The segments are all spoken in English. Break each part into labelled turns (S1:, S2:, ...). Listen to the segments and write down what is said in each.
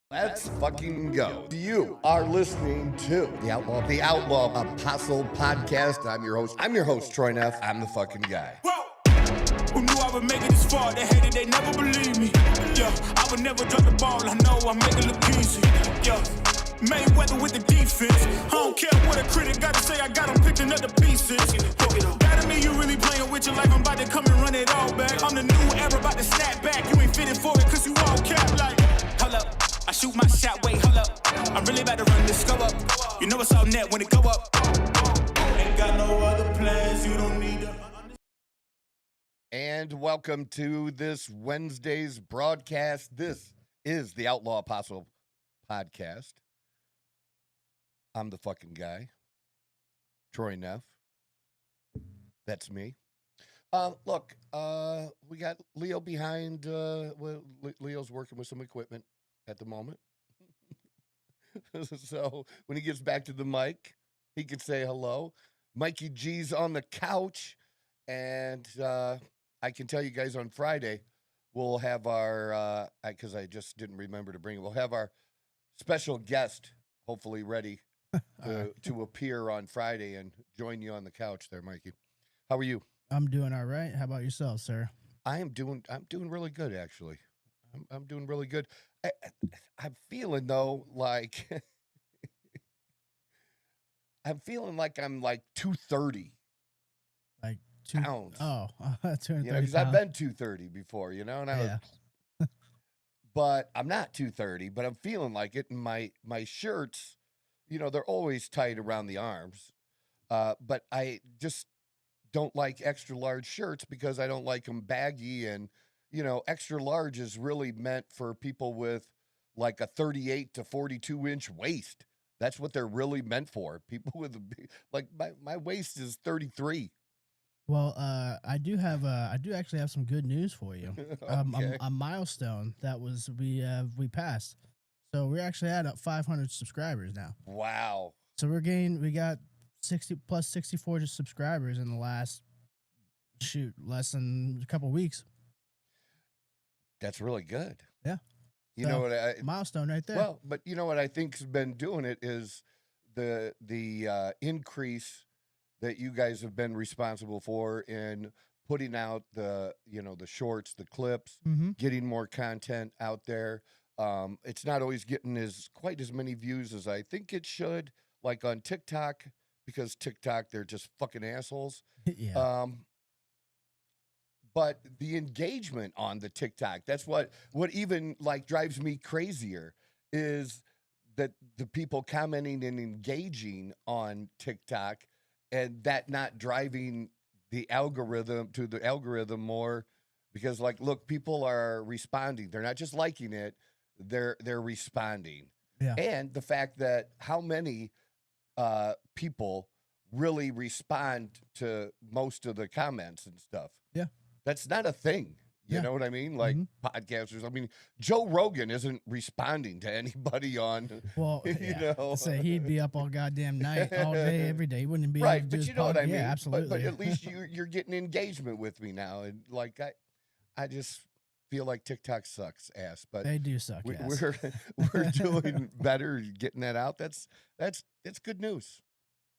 S1: Let's fucking go. You are listening to the Outlaw Apostle Podcast. I'm your host, Troy Neff. I'm the fucking guy.
S2: Who knew I would make it this far? They hated, they never believe me. Yeah, I would never drop the ball. I know I make it look easy. Yeah, Mayweather with the defense. I don't care what a critic got to say. I got them picking up the pieces. That to me, you really playing with your life. I'm about to come and run it all back. I'm the new era, about to snap back. You ain't fitted for it, cause you all cap like. Hold up. I shoot my shot, wait, hold up. I'm really about to run this go up. You know it's all net when it go up. Ain't got no other plans, you don't need to.
S1: And welcome to this Wednesday's broadcast. This is the Outlaw Apostle Podcast. I'm the fucking guy, Troy Neff. That's me. Look, we got Leo behind. Leo's working with some equipment at the moment. So when he gets back to the mic, he can say hello. Mikey G's on the couch. And I can tell you guys on Friday, we'll have our, because I just didn't remember to bring it, we'll have our special guest hopefully ready to appear on Friday and join you on the couch there, Mikey. How are you?
S3: I'm doing all right. How about yourself, sir?
S1: I'm doing really good, actually. I'm doing really good. I'm feeling though like I'm feeling like I'm like 230
S3: Like
S1: pounds.
S3: Oh, 230
S1: because I've been 230 before, and I was, but I'm not 230, but I'm feeling like it. And my shirts, they're always tight around the arms, but I just don't like extra large shirts because I don't like them baggy. And extra large is really meant for people with like a 38 to 42 inch waist. That's what they're really meant for. People with like my waist is 33.
S3: Well, I do actually have some good news for you.
S1: Okay.
S3: A milestone that we passed. So we're actually at 500 subscribers now.
S1: Wow.
S3: So we got 60 plus 64 subscribers in the last less than a couple weeks.
S1: That's really good.
S3: Yeah.
S1: You know what?
S3: Milestone right there.
S1: Well, but you know what I think's been doing it is the increase that you guys have been responsible for in putting out the shorts, the clips, getting more content out there. It's not always getting quite as many views as I think it should, like on TikTok, because TikTok, they're just fucking assholes.
S3: Yeah.
S1: But the engagement on the TikTok, that's what even like drives me crazier is that the people commenting and engaging on TikTok and that not driving the algorithm more because like, look, people are responding. They're not just liking it. They're responding.
S3: Yeah.
S1: And the fact that how many people really respond to most of the comments and stuff.
S3: Yeah.
S1: That's not a thing. You know what I mean? Like podcasters. I mean, Joe Rogan isn't responding to anybody on.
S3: Well, say he'd be up all goddamn night, all day, every day. He wouldn't be
S1: right.
S3: able to
S1: But
S3: do
S1: you know what I mean?
S3: Yeah, absolutely.
S1: But at least you're getting engagement with me now, and like I just feel like TikTok sucks ass. But
S3: they do suck ass.
S1: We're doing better getting that out. That's good neuse.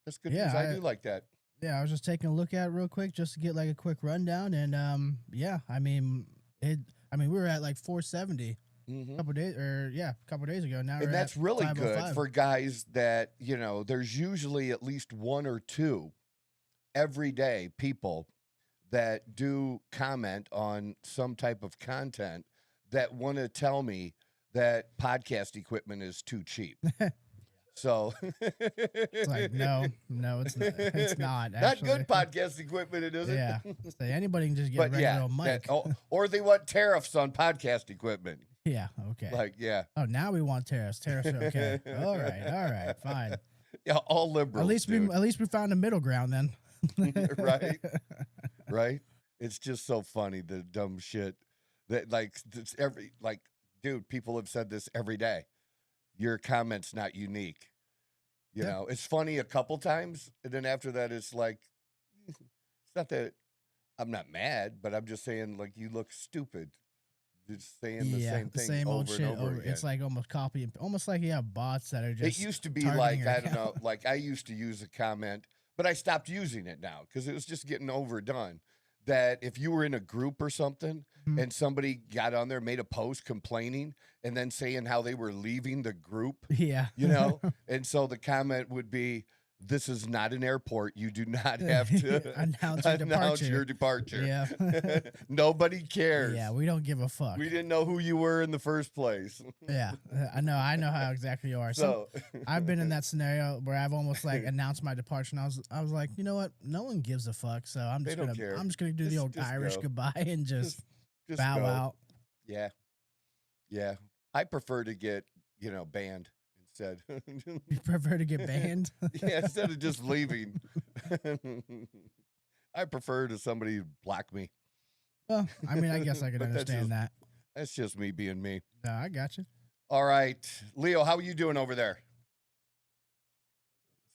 S1: That's good news. I do like that.
S3: Yeah, I was just taking a look at it real quick just to get like a quick rundown, and we were at like 470 a couple days ago. Now,
S1: and that's really good for guys that there's usually at least one or two everyday people that do comment on some type of content that want to tell me that podcast equipment is too cheap. So
S3: it's like, no, it's not. It's not.
S1: Not good podcast equipment, it isn't.
S3: Yeah. So anybody can just get a regular mic.
S1: Or they want tariffs on podcast equipment.
S3: Yeah, okay.
S1: Like, yeah.
S3: Oh, now we want tariffs. Tariffs are okay. All right, fine.
S1: Yeah, all liberals.
S3: At least we found a middle ground then.
S1: Right? It's just so funny, the dumb shit that dude, people have said this every day. Your comment's not unique. It's funny a couple times, and then after that, it's like, it's not that I'm not mad, but I'm just saying, like, you look stupid just saying the same
S3: the
S1: thing
S3: same old
S1: over
S3: shit.
S1: and over again.
S3: It's like almost copy, almost like you have bots that are just.
S1: It used to be
S3: targeting
S1: like,
S3: your
S1: I don't
S3: account.
S1: know, like I used to use a comment, but I stopped using it now because it was just getting overdone. That if you were in a group or something
S3: Mhm.
S1: and somebody got on there, made a post complaining and then saying how they were leaving the group,
S3: Yeah.
S1: you know, and so the comment would be, "This is not an airport. You do not have to
S3: Announce your
S1: your departure."
S3: Yeah.
S1: Nobody cares.
S3: Yeah, we don't give a fuck.
S1: We didn't know who you were in the first place.
S3: Yeah, I know how exactly you are.
S1: So
S3: I've been in that scenario where I've almost like announced my departure, and I was like, you know what? No one gives a fuck, so I'm
S1: They
S3: just
S1: don't
S3: gonna
S1: care.
S3: I'm just gonna do the
S1: Just-
S3: old
S1: just
S3: Irish
S1: go.
S3: goodbye and just
S1: just
S3: bow
S1: go.
S3: out.
S1: Yeah. Yeah. I prefer to get, banned instead.
S3: You prefer to get banned?
S1: Yeah, instead of just leaving. I prefer to somebody block me.
S3: Well, I mean, I guess I can
S1: But that's
S3: understand
S1: just-
S3: that.
S1: That's just me being me.
S3: No, I got you.
S1: All right. Leo, how are you doing over there?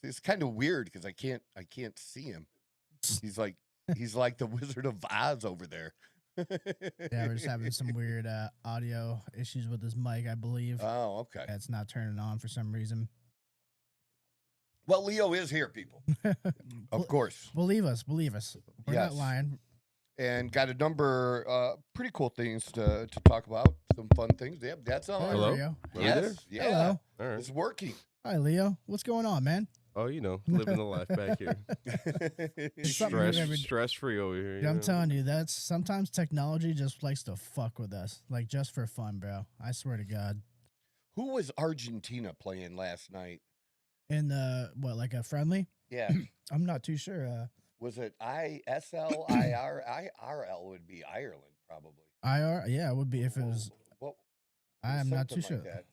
S1: It's kind of weird because I can't see him. He's like the Wizard of Oz over there.
S3: Yeah, we're just having some weird audio issues with this mic, I believe.
S1: Oh, okay.
S3: It's not turning on for some reason.
S1: Well, Leo is here, people. Of course.
S3: Believe us. We're
S1: Yes.
S3: not lying.
S1: And got a number pretty cool things to talk about. Some fun things. Yep, that's on.
S3: Hey,
S4: Hello?
S3: Leo.
S1: Yes. Yeah.
S3: Hello.
S4: All right.
S1: It's working.
S3: Hi, Leo. What's going on, man?
S4: Oh, living the life back here.
S3: Something we've never-
S4: Stress free over here.
S3: I'm telling you, that's sometimes technology just likes to fuck with us, like just for fun, bro. I swear to God.
S1: Who was Argentina playing last night?
S3: In the like a friendly?
S1: Yeah.
S3: I'm not too sure.
S1: Was it ISL? IRL would be Ireland, probably.
S3: IR, yeah, it would be if it was.
S1: What?
S3: I am not
S1: something
S3: too sure.
S1: like that.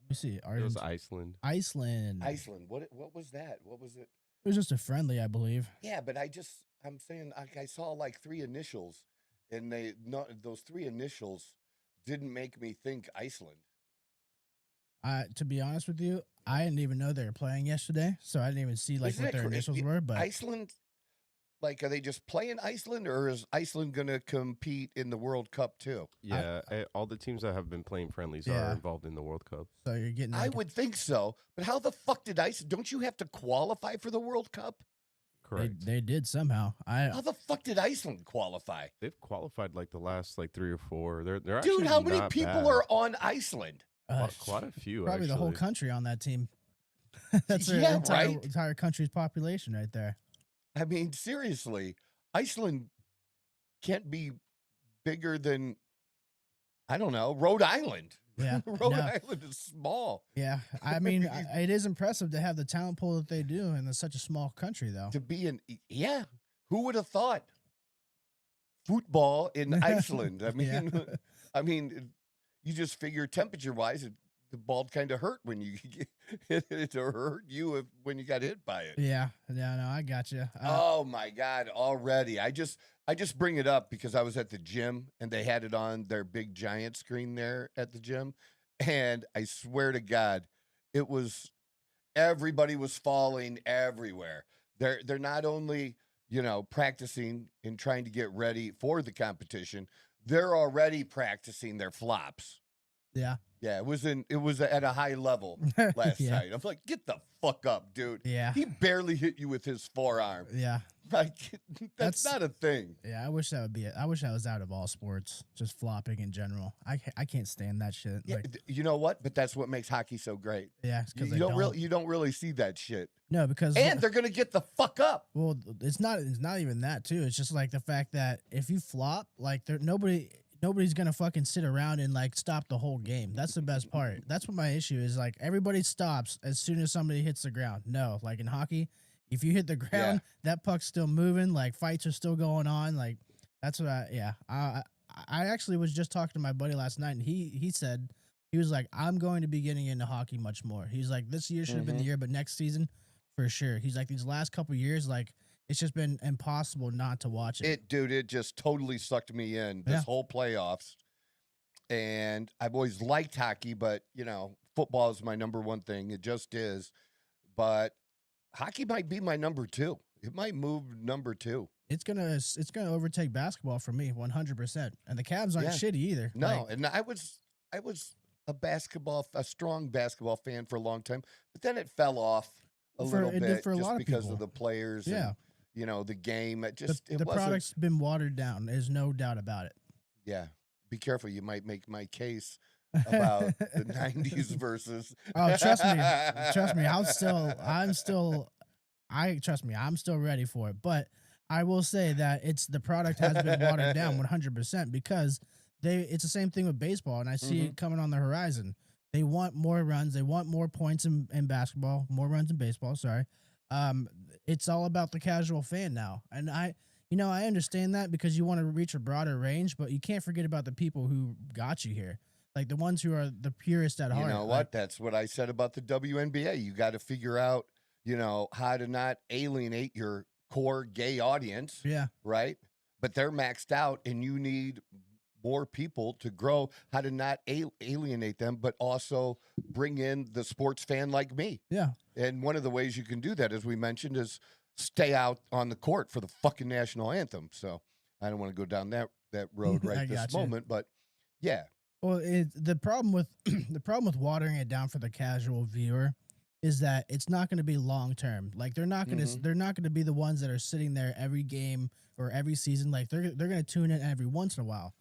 S3: Let me see.
S4: It was
S3: Argent-
S4: Iceland.
S3: Iceland.
S1: Iceland. What was that? What was it?
S3: It was just a friendly, I believe.
S1: Yeah, but I'm saying I saw like three initials, and those three initials didn't make me think Iceland.
S3: To be honest with you, I didn't even know they were playing yesterday, so I didn't even see like
S1: Isn't
S3: what
S1: it
S3: their
S1: cra-
S3: initials
S1: it-
S3: were. But
S1: Iceland, like, are they just playing Iceland, or is Iceland going to compete in the World Cup too?
S4: Yeah, all the teams that have been playing friendlies
S3: Yeah.
S4: are involved in the World Cup.
S3: so you're getting.
S1: I
S3: Like,
S1: would think so, but how the fuck did Iceland? Don't you have to qualify for the World Cup?
S4: Correct.
S3: They did somehow.
S1: How the fuck did Iceland qualify?
S4: They've qualified like the last 3 or 4. They're actually
S1: Dude, how many
S4: not
S1: people
S4: bad.
S1: are on Iceland?
S4: Quite a few.
S3: Probably the whole
S4: actually.
S3: country on that team. That's their
S1: Yeah,
S3: entire,
S1: right?
S3: entire country's population right there.
S1: I mean, seriously, Iceland can't be bigger than, I don't know, Rhode Island.
S3: Yeah,
S1: Rhode
S3: no.
S1: Island is small.
S3: Yeah, I mean, it is impressive to have the talent pool that they do in such a small country, though.
S1: To be yeah, who would have thought football in Iceland? I mean,
S3: Yeah.
S1: I mean, you just figure temperature wise, the ball kind of hurt when you hit it, or hurt you when you got hit by it.
S3: Yeah, no, I got you.
S1: Oh my God! Already, I just bring it up because I was at the gym and they had it on their big giant screen there at the gym, and I swear to God, it was everybody was falling everywhere. They're not only practicing and trying to get ready for the competition, they're already practicing their flops.
S3: Yeah,
S1: Yeah, it was at a high level last
S3: Yeah.
S1: night. I'm like, get the fuck up, dude.
S3: yeah,
S1: He barely hit you with his forearm.
S3: yeah,
S1: Like, that's
S3: That's-
S1: not a thing.
S3: yeah. I wish that would be it. I wish I was out of all sports, just flopping in general. I can't stand that shit.
S1: Yeah,
S3: Like,
S1: you know what? But that's what makes hockey so great.
S3: yeah, it's
S1: You,
S3: because
S1: you don't really see that shit.
S3: No, because
S1: And they're gonna get the fuck up.
S3: well, it's not even that too. It's just like the fact that if you flop, like nobody's gonna fucking sit around and like stop the whole game. That's the best part. That's what my issue is. Like everybody stops as soon as somebody hits the ground. No, like in hockey, if you hit the ground, that puck's still moving. Like fights are still going on. Like that's what I actually was just talking to my buddy last night, and he said he was like, I'm going to be getting into hockey much more. He's like, this year should have been the year, but next season for sure. He's like, these last couple years, like it's just been impossible not to watch it.
S1: It just totally sucked me in this
S3: Yeah.
S1: whole playoffs. And I've always liked hockey, but football is my number one thing. It just is. But hockey might be my number two. It might move number 2.
S3: It's gonna overtake basketball for me 100%. And the Cavs aren't shitty either.
S1: No, and I was a strong basketball fan for a long time, but then it fell off a little bit
S3: for a
S1: just
S3: lot of
S1: because
S3: people.
S1: of the players.
S3: Yeah.
S1: And, the game. It
S3: The
S1: wasn't.
S3: product's been watered down. There's no doubt about it.
S1: Yeah. Be careful. You might make my case about the 90s versus.
S3: Oh, trust me. I'm still ready for it. But I will say that the product has been watered down 100% because it's the same thing with baseball, and I see it coming on the horizon. They want more runs. They want more points in basketball, more runs in baseball. Sorry. It's all about the casual fan now. And I understand that because you want to reach a broader range, but you can't forget about the people who got you here. Like the ones who are the purest at heart.
S1: You know what? That's what I said about the WNBA. You got to figure out, how to not alienate your core gay audience.
S3: Yeah.
S1: Right? But they're maxed out, and you need more people to grow, how to not alienate them, but also bring in the sports fan like me.
S3: Yeah.
S1: And one of the ways you can do that, as we mentioned, is stay out on the court for the fucking national anthem. So I don't want to go down that road right this moment, but yeah.
S3: Well, the problem with watering it down for the casual viewer is that it's not going to be long term. Like they're not going to be the ones that are sitting there every game or every season. Like they're going to tune in every once in a while.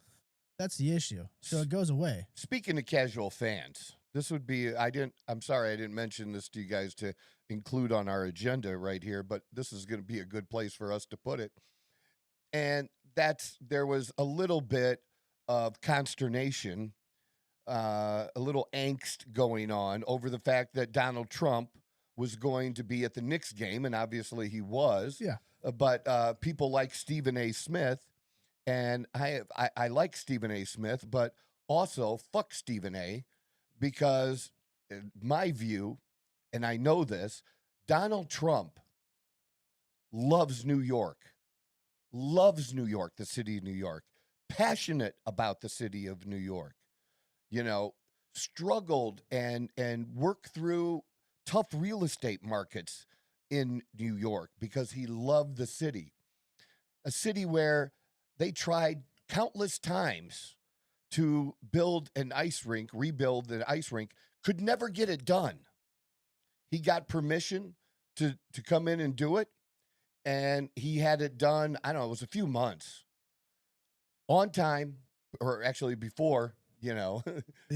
S3: That's the issue. So it goes away.
S1: Speaking of casual fans, this would be, I'm sorry I didn't mention this to you guys to include on our agenda right here, but this is going to be a good place for us to put it. And there was a little bit of consternation, a little angst going on over the fact that Donald Trump was going to be at the Knicks game, and obviously he was.
S3: Yeah.
S1: But people like Stephen A. Smith, and I like Stephen A. Smith, but also fuck Stephen A. because in my view, and I know this, Donald Trump loves New York, the city of New York, passionate about the city of New York, struggled and worked through tough real estate markets in New York because he loved the city, a city where they tried countless times to rebuild an ice rink, could never get it done. He got permission to come in and do it, and he had it done, I don't know, it was a few months. On time, or actually before,
S3: Yeah.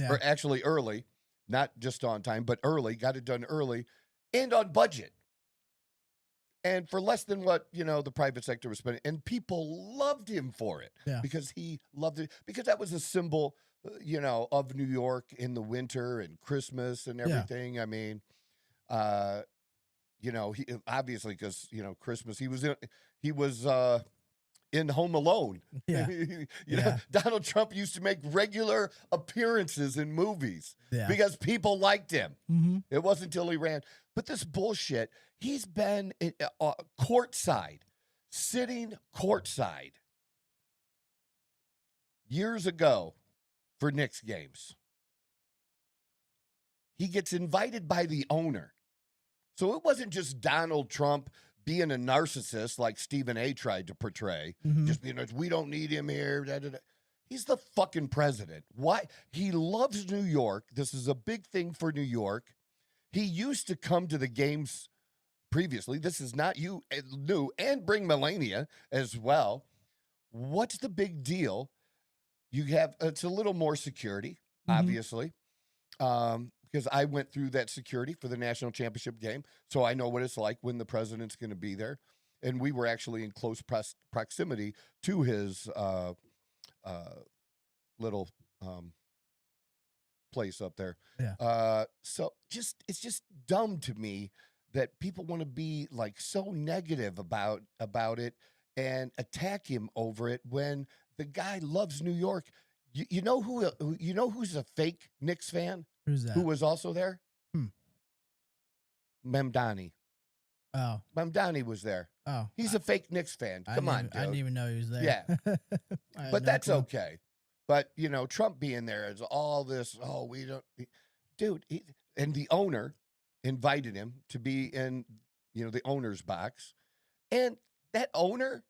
S1: or actually early, not just on time, but early, got it done early, and on budget. And for less than what, the private sector was spending. And people loved him for it because he loved it. Because that was a symbol, of New York in the winter and Christmas and everything. I mean, he obviously because, Christmas, he was in Home Alone.
S3: Yeah.
S1: Donald Trump used to make regular appearances in movies because people liked him.
S3: Mm-hmm.
S1: It wasn't until he ran. But this bullshit, he's been courtside, sitting courtside years ago for Knicks games. He gets invited by the owner. So it wasn't just Donald Trump being a narcissist like Stephen A. tried to portray.
S3: Mm-hmm.
S1: Just, we don't need him here. Da, da, da. He's the fucking president. Why? He loves New York. This is a big thing for New York. He used to come to the games previously. This is not new, and bring Melania as well. What's the big deal? It's a little more security, obviously, because I went through that security for the national championship game, so I know what it's like when the president's going to be there. And we were actually in close proximity to his little place up there.
S3: Yeah.
S1: So it's just dumb to me that people want to be like so negative about it and attack him over it when the guy loves New York. You know who's a fake Knicks fan?
S3: Who's that?
S1: Who was also there? Mamdani.
S3: Oh.
S1: Mamdani was there.
S3: Oh.
S1: He's a fake Knicks fan. Come on, dude.
S3: I didn't even know he was there.
S1: Yeah. But that's okay. But, Trump being there is all this, dude, and the owner invited him to be in, the owner's box. And that owner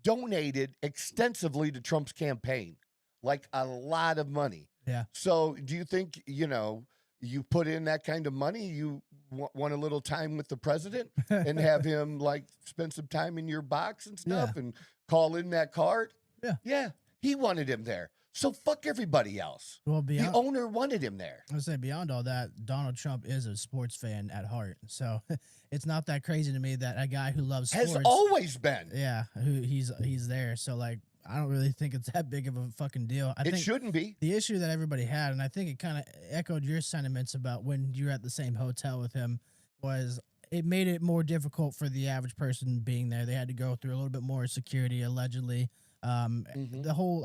S1: donated extensively to Trump's campaign, like a lot of money.
S3: Yeah.
S1: So do you think, you put in that kind of money, you want a little time with the president and have him like spend some time in your box and stuff and call in that card?
S3: Yeah.
S1: Yeah. He wanted him there. So fuck everybody else.
S3: Well,
S1: the owner wanted him there.
S3: I would say beyond all that, Donald Trump is a sports fan at heart. So it's not that crazy to me that a guy who loves sports
S1: has always been.
S3: Yeah, he's there. So like, I don't really think it's that big of a fucking deal. I think
S1: it shouldn't be.
S3: The issue that everybody had, and I think it kind of echoed your sentiments about when you're at the same hotel with him, was it made it more difficult for the average person being there. They had to go through a little bit more security, allegedly. The whole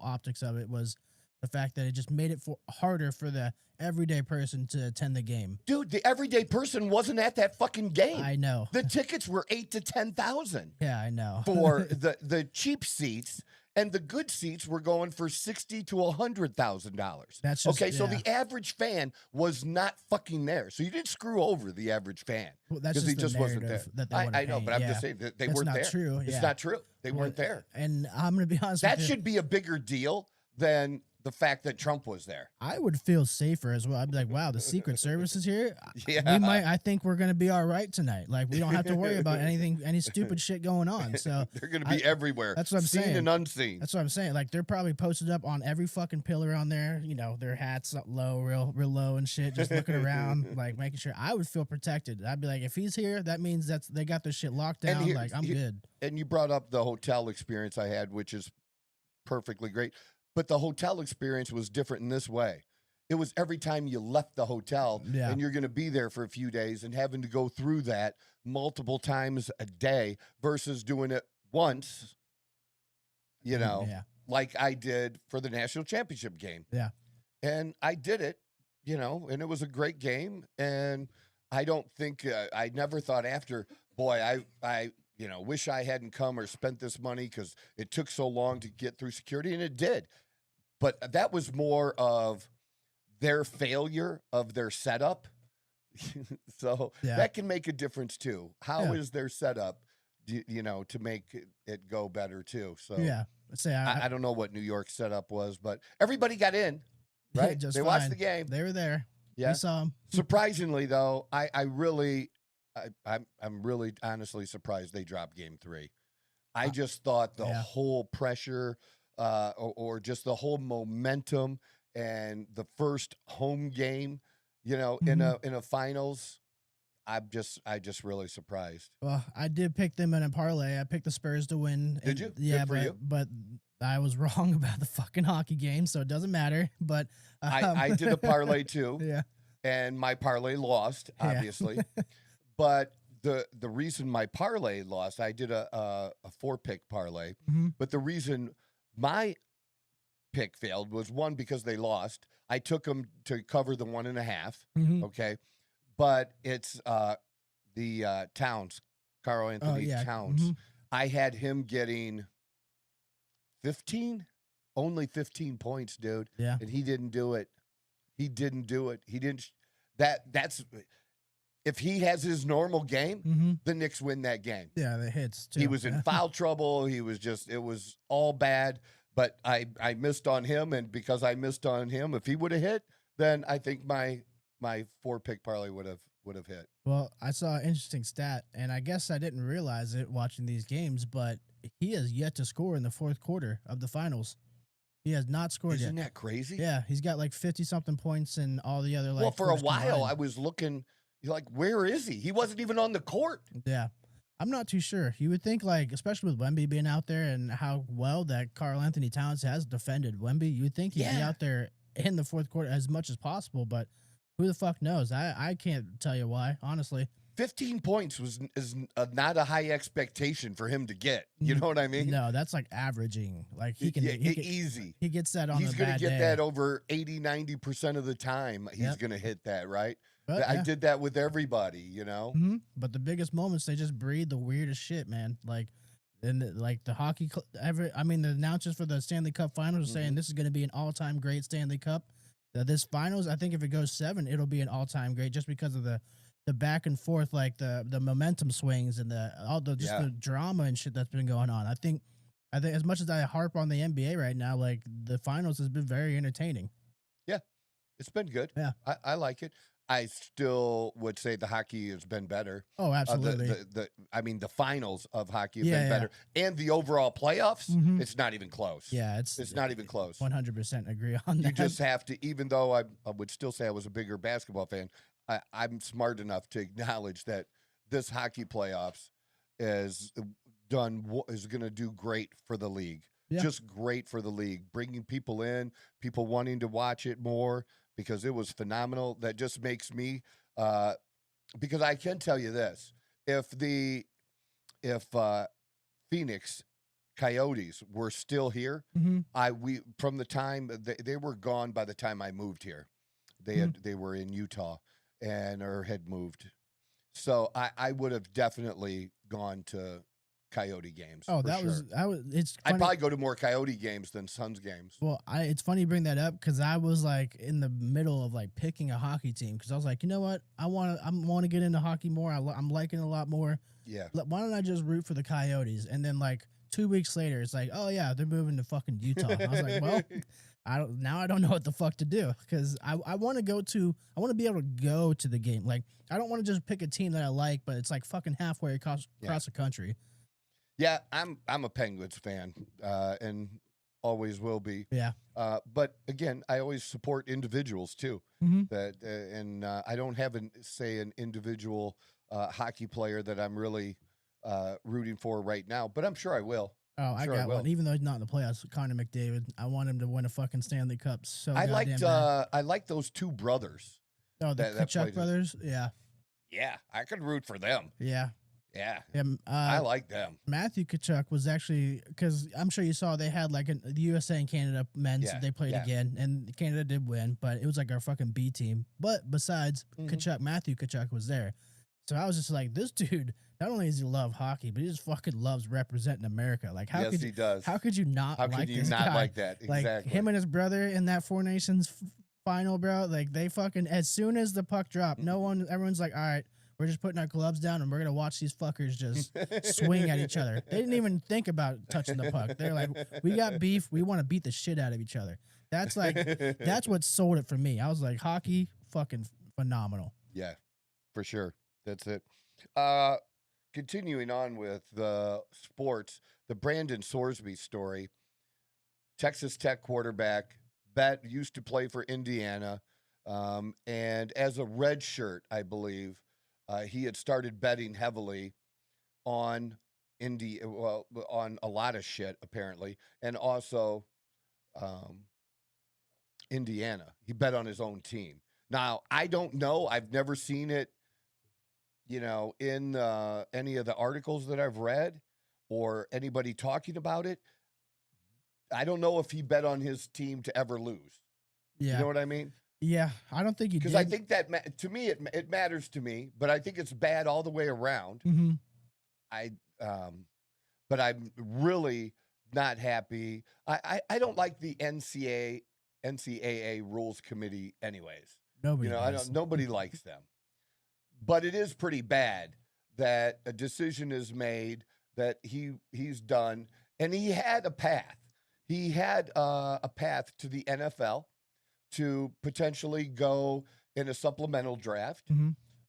S3: optics of it was the fact that it just made it harder for the everyday person to attend the game.
S1: Dude, the everyday person wasn't at that fucking game.
S3: I know.
S1: The tickets were $8,000 to $10,000.
S3: Yeah, I know.
S1: For the cheap seats, and the good seats were going for $60,000 to $100,000.
S3: That's just,
S1: okay. So the average fan was not fucking there. So you didn't screw over the average fan because he just wasn't there. I know, but I'm just saying that they weren't there.
S3: True.
S1: It's not true. They weren't there.
S3: And I'm going to be honest with you.
S1: That should be a bigger deal than the fact that Trump was there.
S3: I would feel safer as well. I'd be like, wow, the Secret Service is here.
S1: Yeah.
S3: I think we're going to be all right tonight. Like, we don't have to worry about any stupid shit going on. So
S1: they're going to be everywhere.
S3: That's what I'm saying.
S1: Seen and unseen.
S3: That's what I'm saying. Like, they're probably posted up on every fucking pillar on there, their hats up low, real low and shit, just looking around, like making sure. I would feel protected. I'd be like, if he's here, that means they got their shit locked down. I'm good.
S1: And you brought up the hotel experience I had, which is perfectly great. But the hotel experience was different in this way. It was every time you left the hotel and you're going to be there for a few days and having to go through that multiple times a day versus doing it once, like I did for the national championship game.
S3: Yeah.
S1: And I did it, and it was a great game. And I don't think, I never thought after, boy, I wish I hadn't come or spent this money because it took so long to get through security, and it did. But that was more of their failure of their setup. So that can make a difference too. How is their setup, to make it go better too? So I don't know what New York's setup was, but everybody got in, right? They watched the game.
S3: They were there.
S1: Yeah.
S3: We saw them.
S1: Surprisingly though, I'm really honestly surprised they dropped game 3. I just thought the whole pressure or just the whole momentum and the first home game, in a finals, I just really surprised.
S3: Well, I did pick them in a parlay. I picked the Spurs to win.
S1: Did you?
S3: Yeah,
S1: Good for you.
S3: But I was wrong about the fucking hockey game, so it doesn't matter. But
S1: I did a parlay too.
S3: Yeah.
S1: And my parlay lost, obviously. But the reason my parlay lost, I did a 4-pick parlay. But the reason my pick failed was, one, because they lost. I took them to cover the 1.5. Okay. But it's the Towns, Karl Anthony Towns. I had him getting 15, only 15 points, dude.
S3: Yeah.
S1: And he didn't do it. He didn't do it. He didn't. That's if he has his normal game, the Knicks win that game.
S3: Yeah, the hits too.
S1: He was in foul trouble. He was it was all bad. But I missed on him, and because I missed on him, if he would have hit, then I think my 4-pick parlay would have hit.
S3: Well, I saw an interesting stat, and I guess I didn't realize it watching these games, but he has yet to score in the fourth quarter of the finals. He has not scored
S1: Isn't
S3: yet.
S1: that crazy?
S3: Yeah, he's got like 50-something points and all the other
S1: Well, for a while, I was looking, like, where is he? He wasn't even on the court.
S3: Yeah. I'm not too sure. You would think, like, especially with Wemby being out there and how well that Karl Anthony Towns has defended Wemby, you would think he'd be out there in the fourth quarter as much as possible, but who the fuck knows? I can't tell you why, honestly.
S1: 15 points is not a high expectation for him to get. You know what I mean?
S3: No, that's like averaging. Like
S1: easy.
S3: He gets that on.
S1: He's
S3: going to
S1: get that over 80-90% of the time. He's going to hit that, right?
S3: But,
S1: I did that with everybody,
S3: But the biggest moments, they just breed the weirdest shit, man. Like, the hockey. The announcers for the Stanley Cup Finals are saying this is going to be an all-time great Stanley Cup. This finals, I think if it goes 7, it'll be an all-time great just because of the the back and forth, like the momentum swings and the drama and shit that's been going on. I think as much as I harp on the NBA right now, like the finals has been very entertaining.
S1: Yeah, it's been good.
S3: Yeah,
S1: I like it. I still would say the hockey has been better.
S3: Oh, absolutely.
S1: The finals of hockey have been better, and the overall playoffs.
S3: Mhm.
S1: It's not even close.
S3: Yeah,
S1: it's not even close.
S3: 100% agree on that.
S1: You just have to, even though I would still say I was a bigger basketball fan, I'm smart enough to acknowledge that this hockey playoffs is going to do great for the league.
S3: Yeah.
S1: Just great for the league, bringing people in, people wanting to watch it more because it was phenomenal. That just makes me, because I can tell you this: if Phoenix Coyotes were still here, from the time they were gone by the time I moved here. They were in Utah or had moved. So I would have definitely gone to Coyote games.
S3: Oh,
S1: I'd probably go to more Coyote games than Suns games.
S3: Well, it's funny you bring that up because I was like in the middle of like picking a hockey team because I was like, you know what, I want to get into hockey more. I'm liking it a lot more.
S1: Yeah.
S3: Why don't I just root for the Coyotes? And then like 2 weeks later, it's like, oh yeah, they're moving to fucking Utah. And I was like, well, I don't know what the fuck to do because I want to be able to go to the game. Like I don't want to just pick a team that I like, but it's like fucking halfway across the country.
S1: Yeah, I'm a Penguins fan, and always will be.
S3: Yeah.
S1: But again, I always support individuals too.
S3: Mm-hmm.
S1: I don't have an individual hockey player that I'm really rooting for right now, but I'm sure I will.
S3: Oh, I got one. Even though he's not in the playoffs, Connor McDavid. I want him to win a fucking Stanley Cup. So
S1: I like those two brothers.
S3: Oh, the Tkachuk brothers. Yeah.
S1: Yeah, I could root for them.
S3: Yeah.
S1: Yeah,
S3: I
S1: like them.
S3: Matthew Tkachuk was actually, because I'm sure you saw they had like the USA and Canada men's. They played again, and Canada did win, but it was like our fucking B team. But besides Tkachuk, Matthew Tkachuk was there. So I was just like, this dude, not only does he love hockey, but he just fucking loves representing America. Like,
S1: he does.
S3: How could you not like this guy? How could you not
S1: like that? Exactly.
S3: Like, him and his brother in that Four Nations final, bro, like, they fucking, as soon as the puck dropped, everyone's like, all right, we're just putting our gloves down and we're going to watch these fuckers just swing at each other. They didn't even think about touching the puck. They're like, we got beef. We want to beat the shit out of each other. That's what sold it for me. I was like, hockey, fucking phenomenal.
S1: Yeah, for sure. That's it. Continuing on with the sports, the Brandon Sorsby story. Texas Tech quarterback, used to play for Indiana. And as a red shirt, I believe, he had started betting heavily on on a lot of shit, apparently, and also Indiana. He bet on his own team. Now, I don't know. I've never seen it, in any of the articles that I've read or anybody talking about it. I don't know if he bet on his team to ever lose.
S3: Yeah.
S1: You know what I mean?
S3: Yeah, I don't think he did.
S1: Because I think that, to me, it matters to me, but I think it's bad all the way around.
S3: Mm-hmm.
S1: But I'm really not happy. I don't like the NCAA rules committee anyways. Nobody likes them. But it is pretty bad that a decision is made that he's done, and he had a path. He had a path to the NFL to potentially go in a supplemental draft,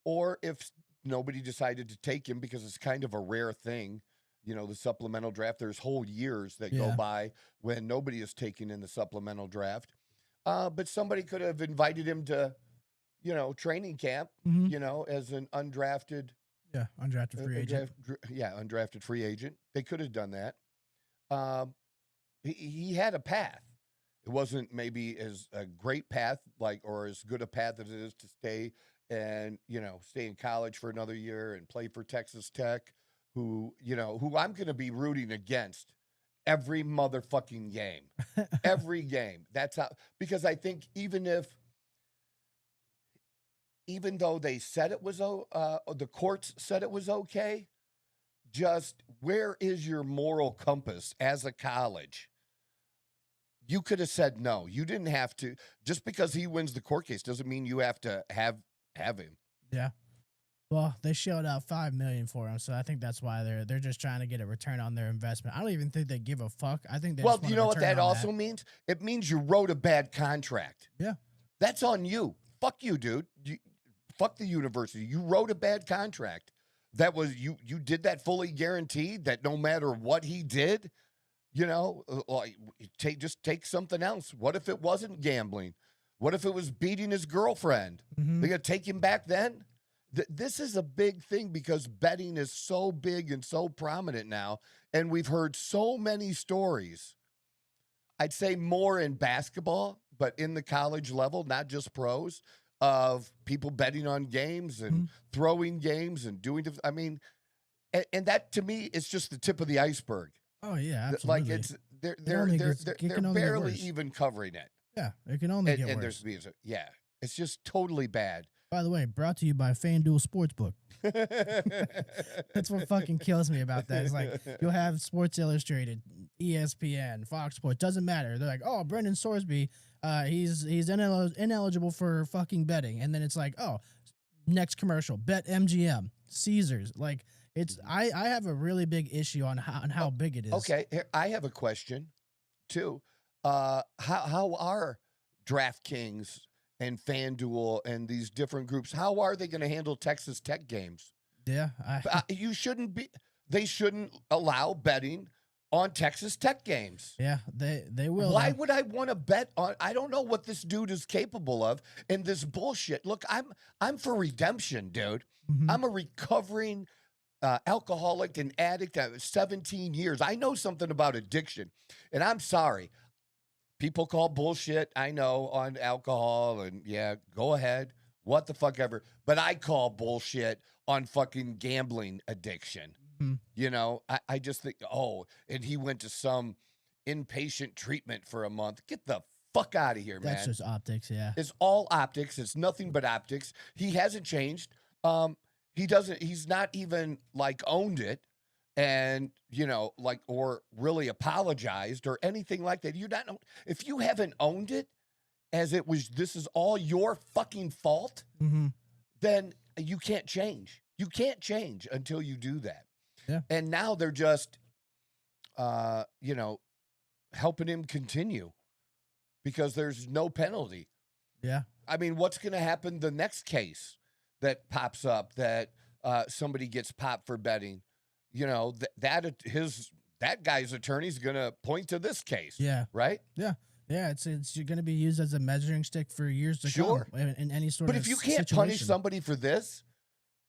S1: or if nobody decided to take him, because it's kind of a rare thing, the supplemental draft. There's whole years that go by when nobody is taken in the supplemental draft. But somebody could have invited him to, training camp, as an undrafted.
S3: Yeah, undrafted free agent.
S1: Undrafted free agent. They could have done that. He had a path. It wasn't maybe as a great path, or as good a path as it is to stay in college for another year and play for Texas Tech, who I'm going to be rooting against every motherfucking game, every game. That's how, because I think even though they said it was, the courts said it was okay, just where is your moral compass as a college? You could have said no. You didn't have to. Just because he wins the court case doesn't mean you have to have him.
S3: Yeah. Well, they shelled out $5 million for him, so I think that's why they're just trying to get a return on their investment. I don't even think they give a fuck. I think they
S1: Well,
S3: just want
S1: you
S3: a
S1: know what
S3: return
S1: that
S3: on
S1: also means? It means you wrote a bad contract.
S3: Yeah.
S1: That's on you. Fuck you, dude. Fuck the university. You wrote a bad contract. That was you did that fully guaranteed that no matter what he did, like take something else. What if it wasn't gambling? What if it was beating his girlfriend?
S3: Mm-hmm.
S1: They're gonna take him back then? This is a big thing because betting is so big and so prominent now, and we've heard so many stories. I'd say more in basketball, but in the college level, not just pros, of people betting on games and throwing games and doing. I mean, and that to me is just the tip of the iceberg.
S3: Oh yeah,
S1: Like
S3: absolutely.
S1: they're barely even covering it.
S3: Yeah, it can only get
S1: And
S3: worse.
S1: there's music. Yeah, it's just totally bad.
S3: By the way, brought to you by FanDuel Sportsbook. That's what fucking kills me about that. It's like you'll have Sports Illustrated, ESPN, Fox Sports, doesn't matter. They're like, oh, Brendan Sorsby, he's ineligible for fucking betting, and then it's like, oh, next commercial, bet MGM, Caesars. Like it's, I have a really big issue on how big it is.
S1: Okay, here, I have a question too. How are DraftKings and FanDuel and these different groups, how are they going to handle Texas Tech games?
S3: Yeah.
S1: They shouldn't allow betting on Texas Tech games.
S3: Yeah, they will.
S1: Why would I want to bet on? I don't know what this dude is capable of in this bullshit. Look, I'm for redemption, dude.
S3: Mm-hmm.
S1: I'm a recovering alcoholic and addict. 17 years. I know something about addiction, and I'm sorry. People call bullshit, I know, on alcohol, and yeah, go ahead, what the fuck ever. But I call bullshit on fucking gambling addiction. Mm-hmm. I just think, and he went to some inpatient treatment for a month. Get the fuck out of here, man.
S3: That's just optics, yeah.
S1: It's all optics. It's nothing but optics. He hasn't changed. He's not even, like, owned it. And, or really apologized or anything like that. If you haven't owned it as this is all your fucking fault, then you can't change. You can't change until you do that.
S3: Yeah.
S1: And now they're just, helping him continue because there's no penalty.
S3: Yeah.
S1: I mean, what's going to happen the next case that pops up that somebody gets popped for betting? That guy's attorney's gonna point to this case.
S3: Yeah.
S1: Right.
S3: Yeah. Yeah. It's gonna be used as a measuring stick for years to come in any sort of.
S1: But if you can't punish somebody for this,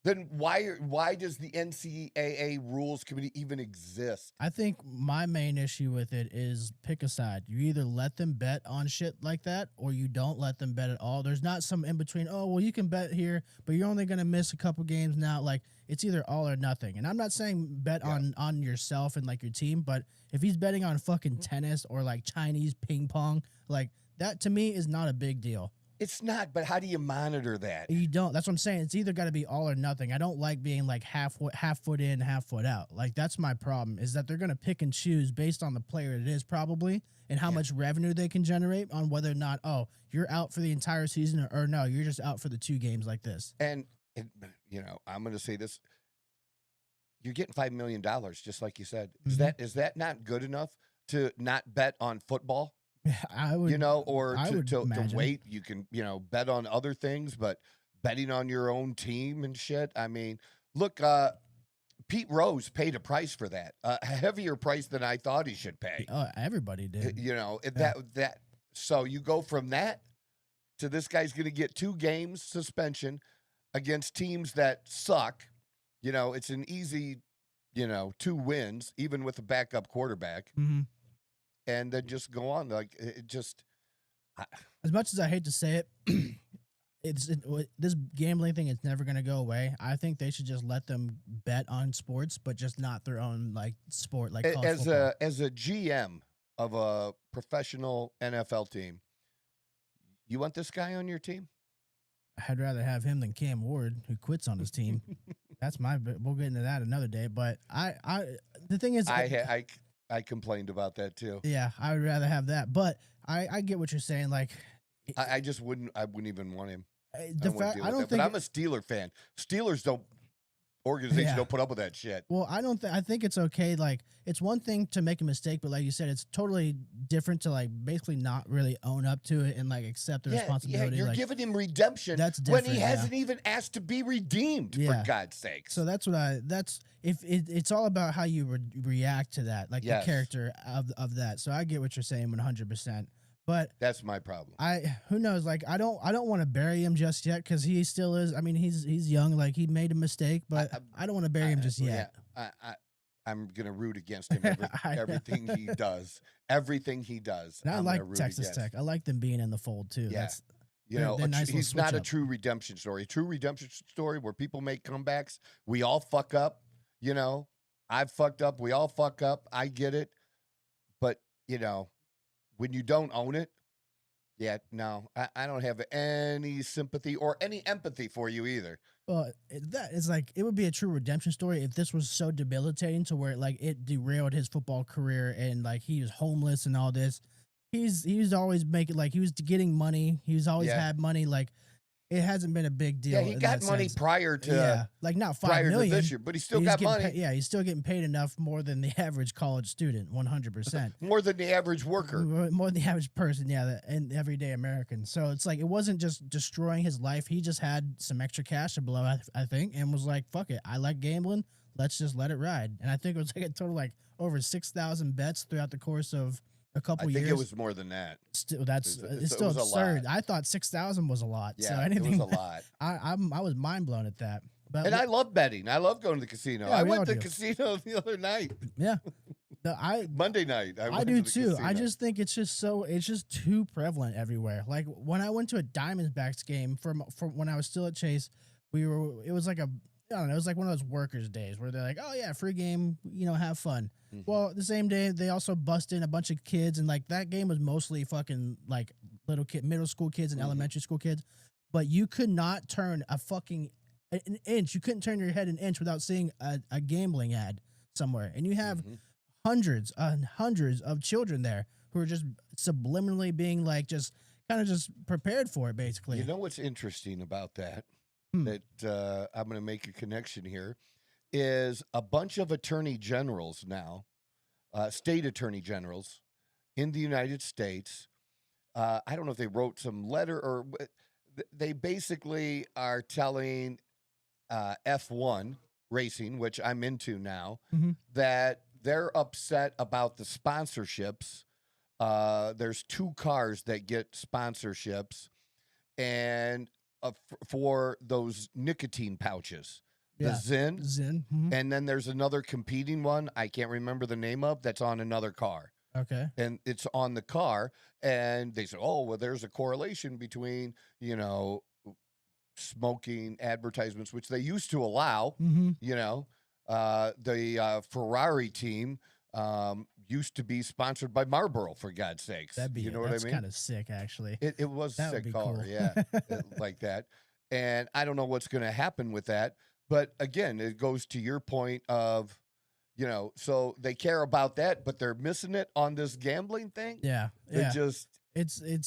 S1: then why does the NCAA rules committee even exist?
S3: I think my main issue with it is pick a side. You either let them bet on shit like that or you don't let them bet at all. There's not some in between, oh, well, you can bet here, but you're only going to miss a couple games now. Like, it's either all or nothing. And I'm not saying bet on yourself and, like, your team, but if he's betting on fucking tennis or, like, Chinese ping pong, like, that to me is not a big deal.
S1: It's not, but how do you monitor that?
S3: You don't. That's what I'm saying. It's either got to be all or nothing. I don't like being like half foot in, half foot out. Like that's my problem is that they're going to pick and choose based on the player it is probably and how much revenue they can generate on whether or not, oh, you're out for the entire season or no, you're just out for the 2 games like this.
S1: And I'm going to say this. You're getting $5 million, just like you said. Is that not good enough to not bet on football?
S3: I would,
S1: to wait. You can, bet on other things, but betting on your own team and shit. I mean, look, Pete Rose paid a price for that, a heavier price than I thought he should pay.
S3: Oh, everybody did.
S1: So you go from that to this guy's going to get 2 games suspension against teams that suck. It's an easy, 2 wins, even with a backup quarterback.
S3: Mm-hmm.
S1: And then just go on. Like it just.
S3: As much as I hate to say it, this gambling thing is never going to go away. I think they should just let them bet on sports, but just not their own like sport, like college football.
S1: As a GM of a professional NFL team, you want this guy on your team?
S3: I'd rather have him than Cam Ward, who quits on his team. We'll get into that another day. But the thing is,
S1: I complained about that too.
S3: Yeah, I would rather have that, but I get what you're saying. Like,
S1: I just wouldn't. I wouldn't even want him.
S3: The fact I don't think,
S1: but I'm a Steeler fan. Steelers organization don't put up with that shit.
S3: Well, I think it's okay. Like, it's one thing to make a mistake, but like you said, it's totally different to like basically not really own up to it and like accept the responsibility.
S1: Yeah, you're
S3: like,
S1: giving him redemption when he hasn't even asked to be redeemed, for God's sake.
S3: So that's it's all about how you react to that, like the character of that. So I get what you're saying 100%. But
S1: that's my problem.
S3: Who knows? Like, I don't want to bury him just yet because he still is. I mean, he's young. Like, he made a mistake, but I don't want to bury him just yet.
S1: I'm gonna root against him. Everything he does. Everything he does.
S3: And I like Texas Tech. I like them being in the fold too.
S1: Yeah. That's he's not a true redemption story. A true redemption story where people make comebacks. We all fuck up. I've fucked up. We all fuck up. I get it, but when you don't own it, I don't have any sympathy or any empathy for you either.
S3: Well, that is like, it would be a true redemption story if this was so debilitating to where like it derailed his football career and like he was homeless and all this. He's always making, like, he was getting money. He's always had money. Like, it hasn't been a big deal.
S1: Yeah, he got money prior to
S3: like not $5 million
S1: this year, but he still got money.
S3: He's still getting paid enough, more than the average college student, 100%.
S1: More than the average worker.
S3: More than the average person, and everyday American. So it's like, it wasn't just destroying his life. He just had some extra cash to blow, I think, and was like, fuck it, I like gambling. Let's just let it ride. And I think it was like a total like over 6,000 bets throughout the course of a couple years.
S1: I think it was more than that.
S3: Still, it's still absurd. I thought 6,000 was a lot.
S1: Yeah,
S3: so anything,
S1: it was a lot.
S3: I was mind blown at that. But
S1: I love betting. I love going to the casino.
S3: Yeah,
S1: I went to the casino the other night.
S3: Yeah,
S1: Monday night.
S3: I do too. I just think it's just too prevalent everywhere. Like, when I went to a Diamondbacks game from when I was still at Chase, it was like it was like one of those workers' days where they're like, oh yeah, free game, have fun. Mm-hmm. Well, the same day they also bust in a bunch of kids, and like that game was mostly fucking like middle school kids and elementary school kids, but you could not turn an inch. You couldn't turn your head an inch without seeing a gambling ad somewhere, and you have hundreds and hundreds of children there who are just subliminally being like just prepared for it, basically.
S1: You know what's interesting about that? That I'm going to make a connection here, is a bunch of attorney generals now, state attorney generals in the United States. I don't know if they wrote some letter or they basically are telling F1 racing, which I'm into now, that they're upset about the sponsorships. There's 2 cars that get sponsorships, and for those nicotine pouches, the Zyn, and then there's another competing one I can't remember the name of that's on another car.
S3: Okay,
S1: and it's on the car, and they say, oh well, there's a correlation between smoking advertisements, which they used to allow. The Ferrari team used to be sponsored by Marlboro, for God's sakes.
S3: That's
S1: what I mean?
S3: That's kind of sick, actually.
S1: It was a sick car, cool. Like that. And I don't know what's going to happen with that. But again, it goes to your point of, so they care about that, but they're missing it on this gambling thing.
S3: Yeah. It's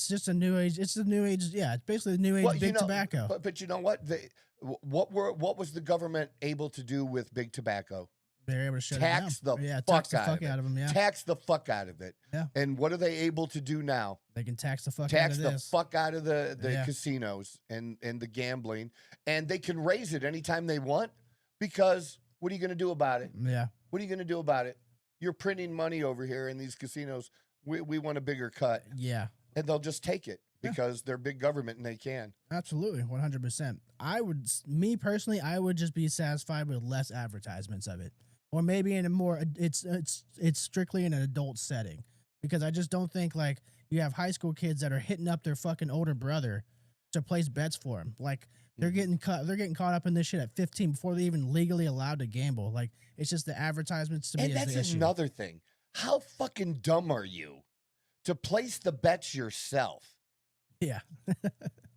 S3: just a new age. It's the new age. Yeah, it's basically the new age big tobacco.
S1: But you know what? What was the government able to do with big tobacco?
S3: They're able to shut
S1: tax
S3: it down.
S1: the
S3: fuck
S1: out of them. Yeah, tax the fuck out of it.
S3: Yeah.
S1: And what are they able to do now?
S3: They can tax the fuck
S1: out of the casinos and the gambling, and they can raise it anytime they want, because what are you going to do about it?
S3: Yeah.
S1: What are you going to do about it? You're printing money over here in these casinos. We want a bigger cut.
S3: Yeah.
S1: And they'll just take it because they're big government and they can.
S3: Absolutely, 100%. Me personally, I would just be satisfied with less advertisements of it. Or maybe in a more, it's strictly in an adult setting, because I just don't think like you have high school kids that are hitting up their fucking older brother to place bets for him. Like they're getting caught up in this shit at 15 before they're even legally allowed to gamble. Like it's just the advertisements to me.
S1: And that's another thing. How fucking dumb are you to place the bets yourself?
S3: Yeah.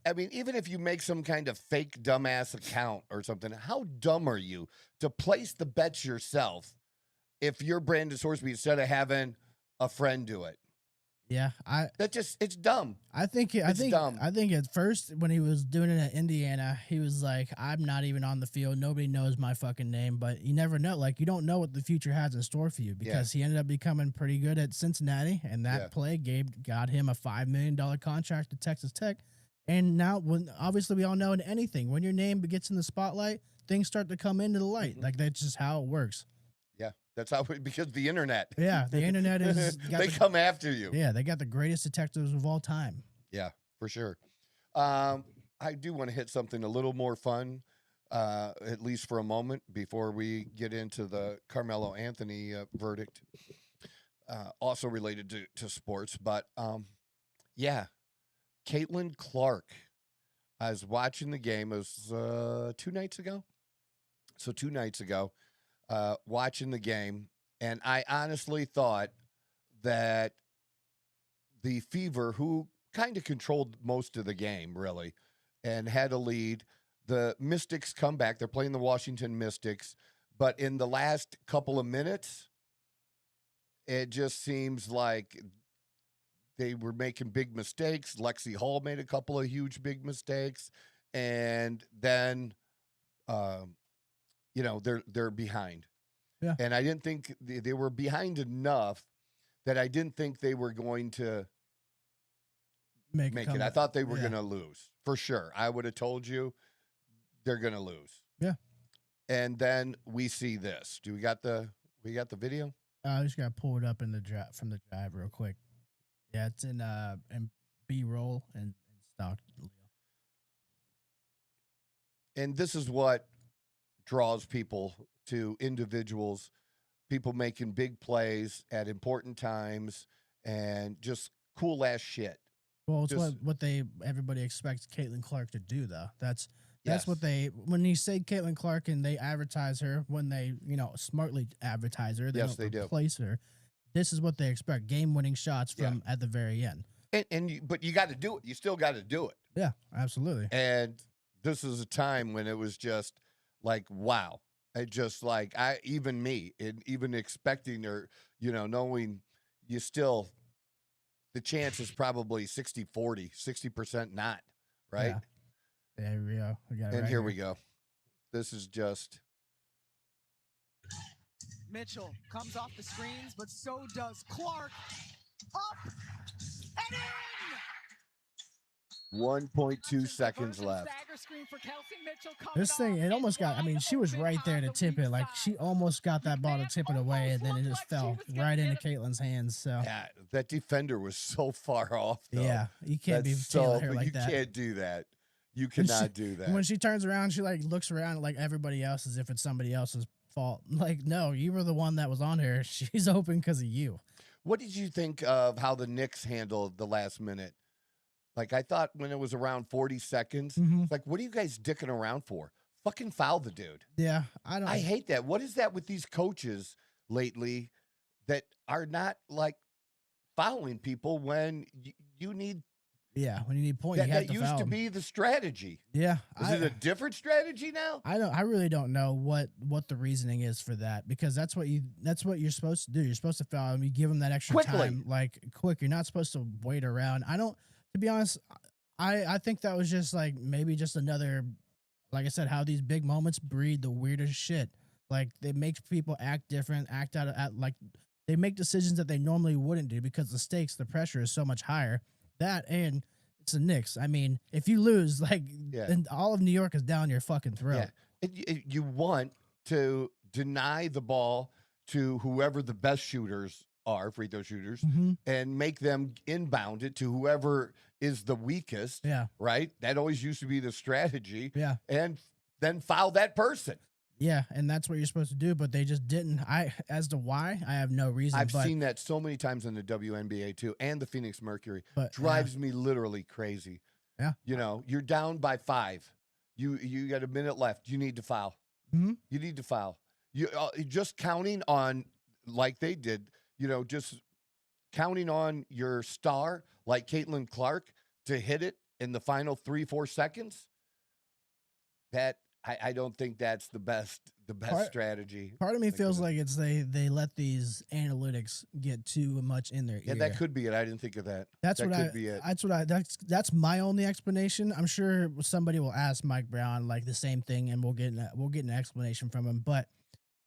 S1: I mean, even if you make some kind of fake dumbass account or something, how dumb are you to place the bets yourself if you're Brandon Sorsby instead of having a friend do it?
S3: Yeah,
S1: it's dumb.
S3: I think
S1: dumb.
S3: I think at first when he was doing it at Indiana, he was like, "I'm not even on the field. Nobody knows my fucking name." But you never know. Like you don't know what the future has in store for you because he ended up becoming pretty good at Cincinnati, and that play got him a $5 million contract at Texas Tech. And now, when obviously we all know in anything, when your name gets in the spotlight, things start to come into the light. Like that's just how it works.
S1: Yeah, that's how because the internet.
S3: Yeah, the internet is.
S1: They come after you.
S3: Yeah, they got the greatest detectives of all time.
S1: Yeah, for sure. I do want to hit something a little more fun, at least for a moment, before we get into the Carmelo Anthony verdict. Also related to sports, but yeah, Caitlin Clark. I was watching the game. It was 2 nights ago. So 2 nights ago, watching the game, and I honestly thought that the Fever, who kind of controlled most of the game, really, and had a lead, the Mystics come back. They're playing the Washington Mystics, but in the last couple of minutes, it just seems like they were making big mistakes. Lexi Hall made a couple of huge big mistakes, and then they're behind.
S3: Yeah.
S1: And I didn't think they were behind enough that I didn't think they were going to make it. I thought they were going to lose for sure. I would have told you they're going to lose.
S3: Yeah.
S1: And then we see this. We got the video?
S3: I just got to pull it up in the from the drive real quick. Yeah, it's in B-roll and stock.
S1: And this is what draws people to individuals, people making big plays at important times and just cool ass shit.
S3: Well, it's what everybody expects Caitlin Clark to do, though. That's what when you say Caitlin Clark and they advertise her, when they smartly advertise her, they don't replace her. This is what they expect: game-winning shots from at the very end.
S1: But you got to do it. You still got to do it.
S3: Yeah, absolutely.
S1: And this is a time when it was just like, wow. It just like even expecting or knowing you still. The chance is probably 60-40, 60% not, right?
S3: Yeah. There we go. We got it
S1: and
S3: right
S1: here we go. This is just.
S5: Mitchell comes off the screens, but so does Clark. Up and in!
S1: 1.2 seconds left.
S3: This thing, it almost got, she was right there to tip it. Like, she almost got that ball to tip it away, and then it just fell right into Caitlin's hands. So
S1: yeah, that defender was so far off, though.
S3: Yeah, you can't be tailing her like that.
S1: You can't do that. You cannot do that.
S3: When she turns around, she, looks around like everybody else as if it's somebody else's fault. Like, no, you were the one that was on her. She's open because of you.
S1: What did you think of how the Knicks handled the last minute? Like, I thought when it was around 40 seconds, it's like, what are you guys dicking around for? Fucking foul the dude.
S3: Yeah,
S1: I hate that. What is that with these coaches lately that are not, fouling people when you need...
S3: Yeah, when you need points, you have to foul.
S1: That used to be the strategy.
S3: Yeah.
S1: Is it a different strategy now?
S3: I really don't know what the reasoning is for that, because that's what you're supposed to do. You're supposed to foul them. You give them that extra time, quick. You're not supposed to wait around. To be honest, I think that was just maybe just another, like I said, how these big moments breed the weirdest shit. Like, they make people act different, they make decisions that they normally wouldn't do because the pressure is so much higher. That, and it's the Knicks. I mean, if you lose, then all of New York is down your fucking throat.
S1: Yeah. You want to deny the ball to whoever the best shooters are, free throw shooters, and make them inbound it to whoever is the weakest.
S3: Yeah.
S1: Right? That always used to be the strategy.
S3: Yeah.
S1: And then foul that person.
S3: Yeah, and that's what you're supposed to do, but they just didn't. As to why, I have no reason.
S1: I've seen that so many times in the WNBA too, and the Phoenix Mercury.
S3: But
S1: drives me literally crazy.
S3: Yeah.
S1: You're down by 5. You got a minute left. You need to foul. You need to foul. You just counting on, like they did, just counting on your star like Caitlin Clark to hit it in the final 3-4 seconds. That I don't think that's the best strategy.
S3: Part of me feels like it's they let these analytics get too much in their ear.
S1: Yeah, that could be it. I didn't think of that.
S3: That's my only explanation. I'm sure somebody will ask Mike Brown like the same thing, and we'll get an explanation from him. But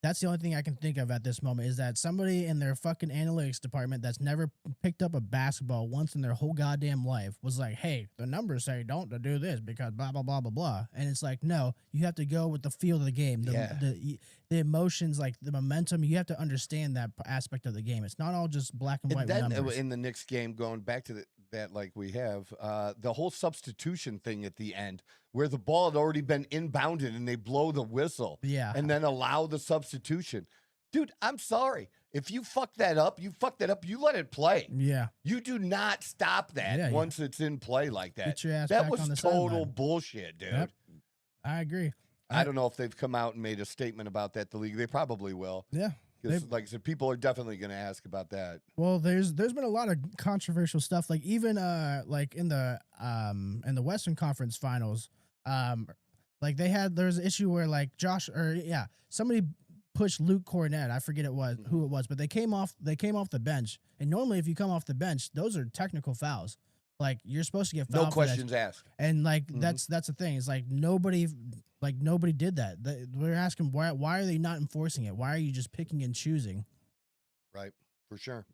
S3: that's the only thing I can think of at this moment is that somebody in their fucking analytics department that's never picked up a basketball once in their whole goddamn life was like, hey, the numbers say don't to do this because blah, blah, blah, blah, blah. And it's like, no, you have to go with the feel of the game, the emotions, like the momentum. You have to understand that aspect of the game. It's not all just black and white numbers.
S1: In the Knicks game, going back to that like we have, the whole substitution thing at the end where the ball had already been inbounded and they blow the whistle and then allow the substitution. Dude, I'm sorry. If you fuck that up, you let it play.
S3: Yeah.
S1: You do not stop that once it's in play like that.
S3: Get your ass
S1: that
S3: back
S1: was
S3: on the
S1: total
S3: sideline.
S1: bullshit, dude.
S3: Yep. I agree.
S1: I don't know if they've come out and made a statement about that, the league. They probably will.
S3: Yeah.
S1: Because, like I said, people are definitely going to ask about that.
S3: Well, there's been a lot of controversial stuff, like even like in the Western Conference Finals, like there's an issue where like somebody pushed Luke Cornett. I forget who it was, but they came off the bench, and normally if you come off the bench, those are technical fouls. Like you're supposed to get fouled.
S1: No questions asked.
S3: And like that's the thing. It's like nobody did that. We're asking why are they not enforcing it? Why are you just picking and choosing?
S1: Right, for sure.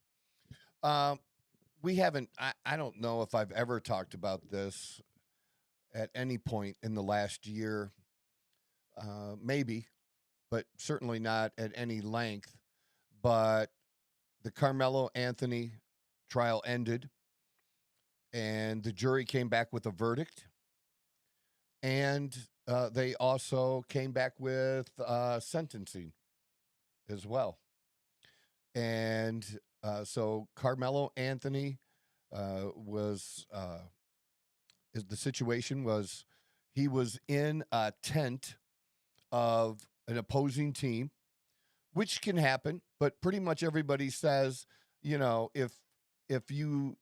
S1: We haven't. I don't know if I've ever talked about this at any point in the last year. Maybe, but certainly not at any length. But the Carmelo Anthony trial ended, and the jury came back with a verdict. And they also came back with sentencing as well. And so Carmelo Anthony the situation was he was in a tent of an opposing team, which can happen, but pretty much everybody says, if you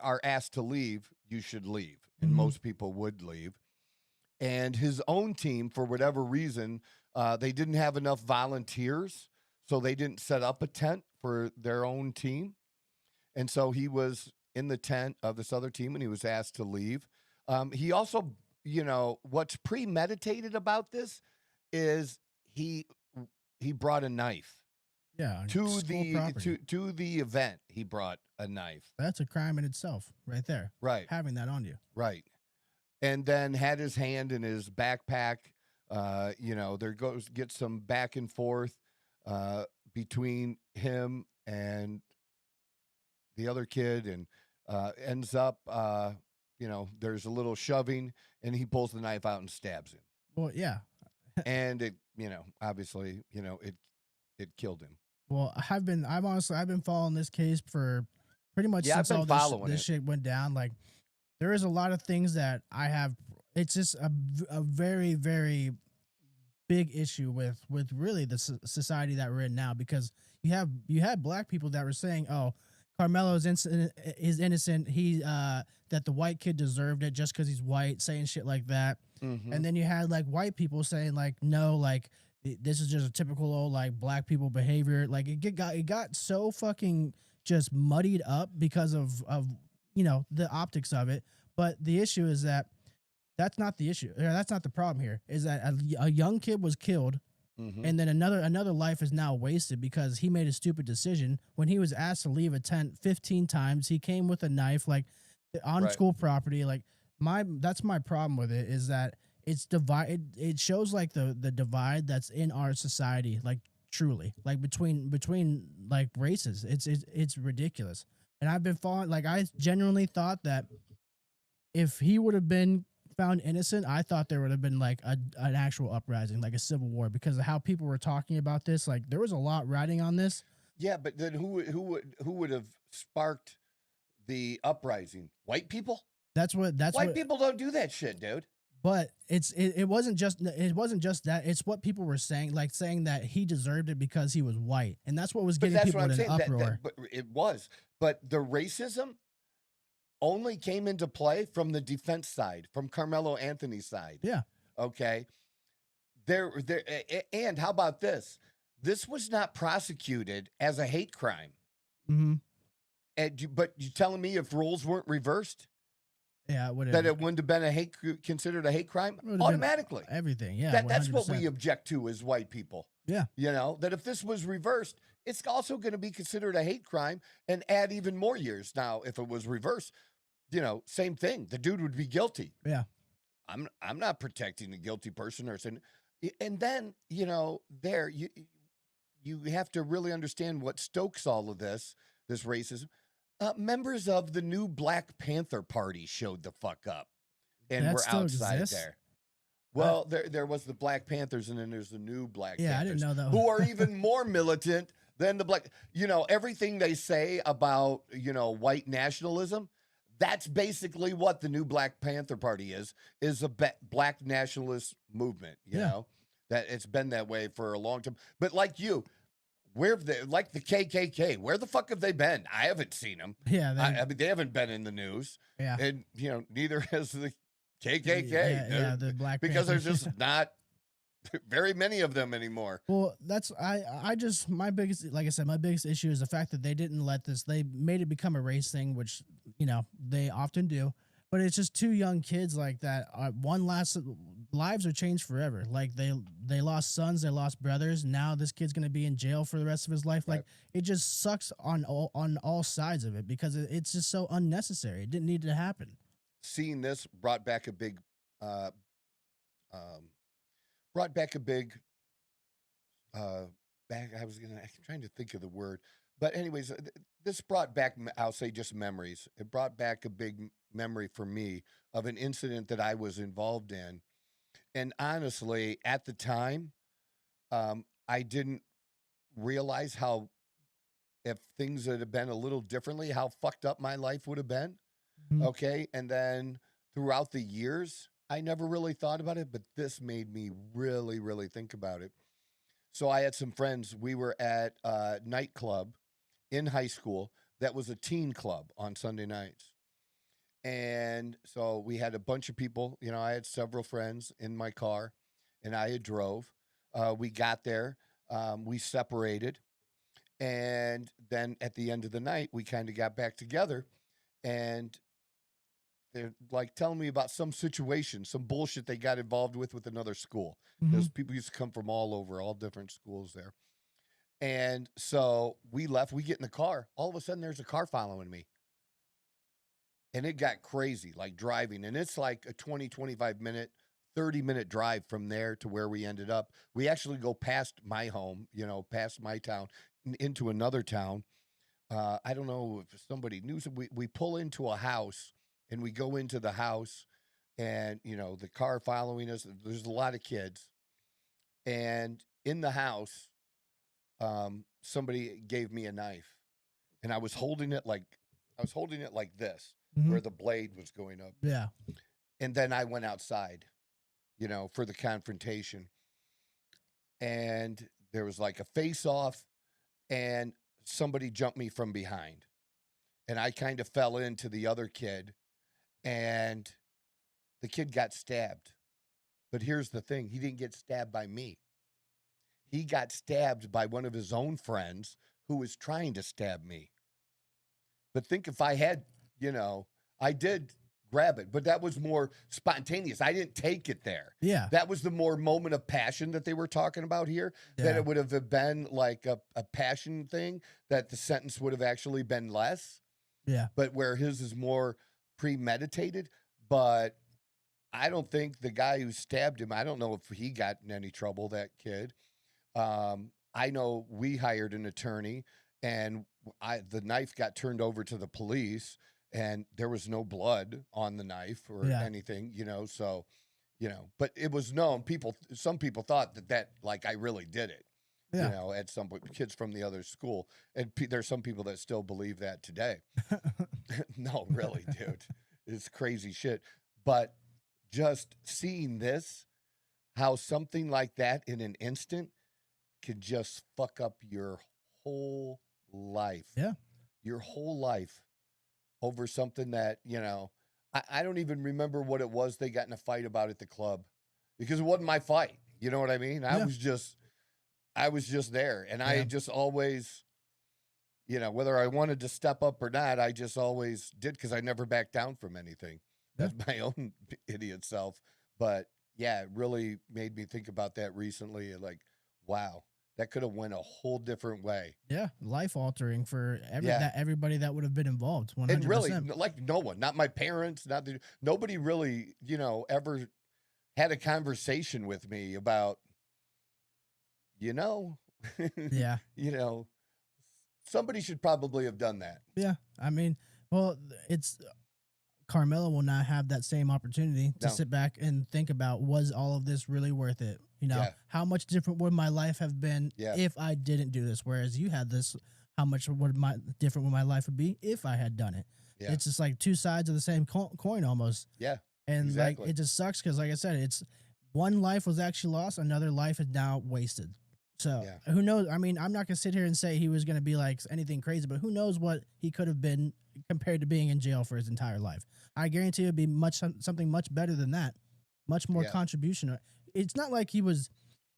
S1: are asked to leave, you should leave. And most people would leave. And his own team, for whatever reason, they didn't have enough volunteers, so they didn't set up a tent for their own team. And so he was in the tent of this other team, and he was asked to leave. He also, what's premeditated about this is he brought a knife.
S3: Yeah,
S1: to the event, he brought a knife. That's
S3: a crime in itself, right there.
S1: Right,
S3: having that on you.
S1: Right. And then had his hand in his backpack. Get some back and forth between him and the other kid, and ends up, there's a little shoving, and he pulls the knife out and stabs him.
S3: Well, yeah.
S1: And it, obviously, it killed him.
S3: Well, I've been following this case for pretty much since all this shit went down. Like, there is a lot of things that I have. It's just a very, very big issue with really the society that we're in now, because you had black people that were saying, "Oh, Carmelo is innocent. He that the white kid deserved it just because he's white," saying shit like that. Mm-hmm. And then you had like white people saying like, "No, like this is just a typical old like black people behavior." Like it got so fucking just muddied up because of the optics of it. But the issue is that's not the issue. That's not the problem here. Is that a young kid was killed, and then another life is now wasted because he made a stupid decision. When he was asked to leave a tent 15 times, he came with a knife, like on school property. Like that's my problem with it, is that it's divide. It shows like the divide that's in our society, like truly, like between like races. It's ridiculous. And I've been following. Like I genuinely thought that if he would have been found innocent, I thought there would have been like an actual uprising, like a civil war, because of how people were talking about this. Like there was a lot riding on this. Yeah, but then who would have sparked the uprising? White people? White people don't do that shit, dude. But it wasn't just that. It's what people were saying, like saying that he deserved it because he was white, and that's what was getting people in an uproar. But it was. But the racism only came into play from the defense side, from Carmelo Anthony's side. Yeah. Okay.
S1: And how about this? This was not prosecuted as a hate crime.
S3: Mm-hmm.
S1: But you telling me if roles weren't reversed,
S3: Yeah,
S1: that it wouldn't have been considered a hate crime automatically?
S3: Everything, yeah.
S1: That's what we object to as white people.
S3: Yeah.
S1: You know, that if this was reversed, it's also going to be considered a hate crime and add even more years. Now, if it was reversed, you know, same thing. The dude would be guilty.
S3: Yeah.
S1: I'm not protecting the guilty person or saying, and then, you know, you have to really understand what stokes all of this racism. Members of the new Black Panther Party showed the fuck up and were outside there. Well, there was the Black Panthers, and then there's the new Black Panthers.
S3: I didn't know that.
S1: Who are even more militant than the black. You know, everything they say about, you know, white nationalism, that's basically what the new Black Panther Party is a black nationalist movement, you know, that it's been that way for a long time. But like you, like the KKK, where the fuck have they been? I haven't seen them.
S3: Yeah.
S1: I mean, they haven't been in the news.
S3: Yeah.
S1: And, you know, neither has the KKK.
S3: Yeah, the Black
S1: because
S3: Panthers.
S1: there's just not very many of them anymore.
S3: Well, that's I just my biggest, like I said, my biggest issue is the fact that they didn't let this. They made it become a race thing, which, you know, they often do. But it's just two young kids like that. Lives are changed forever. Like they lost sons, they lost brothers. Now this kid's gonna be in jail for the rest of his life.
S1: Right.
S3: Like it just sucks on all sides of it because it's just so unnecessary. It didn't need to happen.
S1: Seeing this brought back a big, I'm trying to think of the word, but anyways, this brought back, I'll say just memories. It brought back a big memory for me of an incident that I was involved in. And honestly, at the time, I didn't realize how, if things had been a little differently, how fucked up my life would have been.
S3: Mhm.
S1: Okay. And then throughout the years, I never really thought about it, but this made me really, really think about it. So I had some friends. We were at a nightclub in high school that was a teen club on Sunday nights. And so we had a bunch of people, you know, I had several friends in my car and I had drove. We got there, we separated. And then at the end of the night, we kind of got back together and they're like telling me about some situation, some bullshit they got involved with another school. Because people used to come from all over, all different schools there. And so we left, we get in the car. All of a sudden, there's a car following me. And it got crazy, like driving. And it's like a 20, 25 minute, 30-minute drive from there to where we ended up. We actually go past my home, you know, past my town, into another town. I don't know if somebody knew. We pull into a house and we go into the house and, you know, the car following us. There's a lot of kids. And in the house, somebody gave me a knife and I was holding it like this, where the blade was going up.
S3: Yeah.
S1: And then I went outside, you know, for the confrontation. And there was like a face off and somebody jumped me from behind. And I kind of fell into the other kid and the kid got stabbed. But here's the thing. He didn't get stabbed by me. He got stabbed by one of his own friends who was trying to stab me. But think if I had, you know, I did grab it, but that was more spontaneous. I didn't take it there.
S3: Yeah.
S1: That was the more moment of passion that they were talking about here.
S3: Yeah.
S1: That it would have been like a passion thing, that the sentence would have actually been less.
S3: Yeah.
S1: But where his is more premeditated. But I don't think the guy who stabbed him, I don't know if he got in any trouble, that kid. I know we hired an attorney and the knife got turned over to the police and there was no blood on the knife or anything, you know, so, you know, but it was known. Some people thought that like I really did it, you know, at some point, kids from the other school. And there's some people that still believe that today. No, really, dude, it's crazy shit. But just seeing this, how something like that in an instant could just fuck up your whole life.
S3: Yeah.
S1: Your whole life over something that, you know, I don't even remember what it was they got in a fight about at the club because it wasn't my fight. You know what I mean? I was just there, and I just always, whether I wanted to step up or not, I just always did because I never backed down from anything. That's my own idiot self. But yeah, it really made me think about that recently. Like, wow, that could have went a whole different way.
S3: Yeah, life altering for everybody that would have been involved. 100%.
S1: And really, like no one, not my parents, nobody really, ever had a conversation with me about,
S3: yeah,
S1: somebody should probably have done that.
S3: Yeah, I mean, well, it's Carmelo will not have that same opportunity to sit back and think about, was all of this really worth it? How much different would my life have been if I didn't do this? Whereas you had this, how much different would my life would be if I had done it? Yeah. It's just like two sides of the same coin almost.
S1: Yeah,
S3: and exactly. Like it just sucks because, like I said, it's one life was actually lost, another life is now wasted. So who knows? I mean, I'm not gonna sit here and say he was gonna be like anything crazy, but who knows what he could have been compared to being in jail for his entire life. I guarantee it'd be something much better than that, much more contribution. It's not like he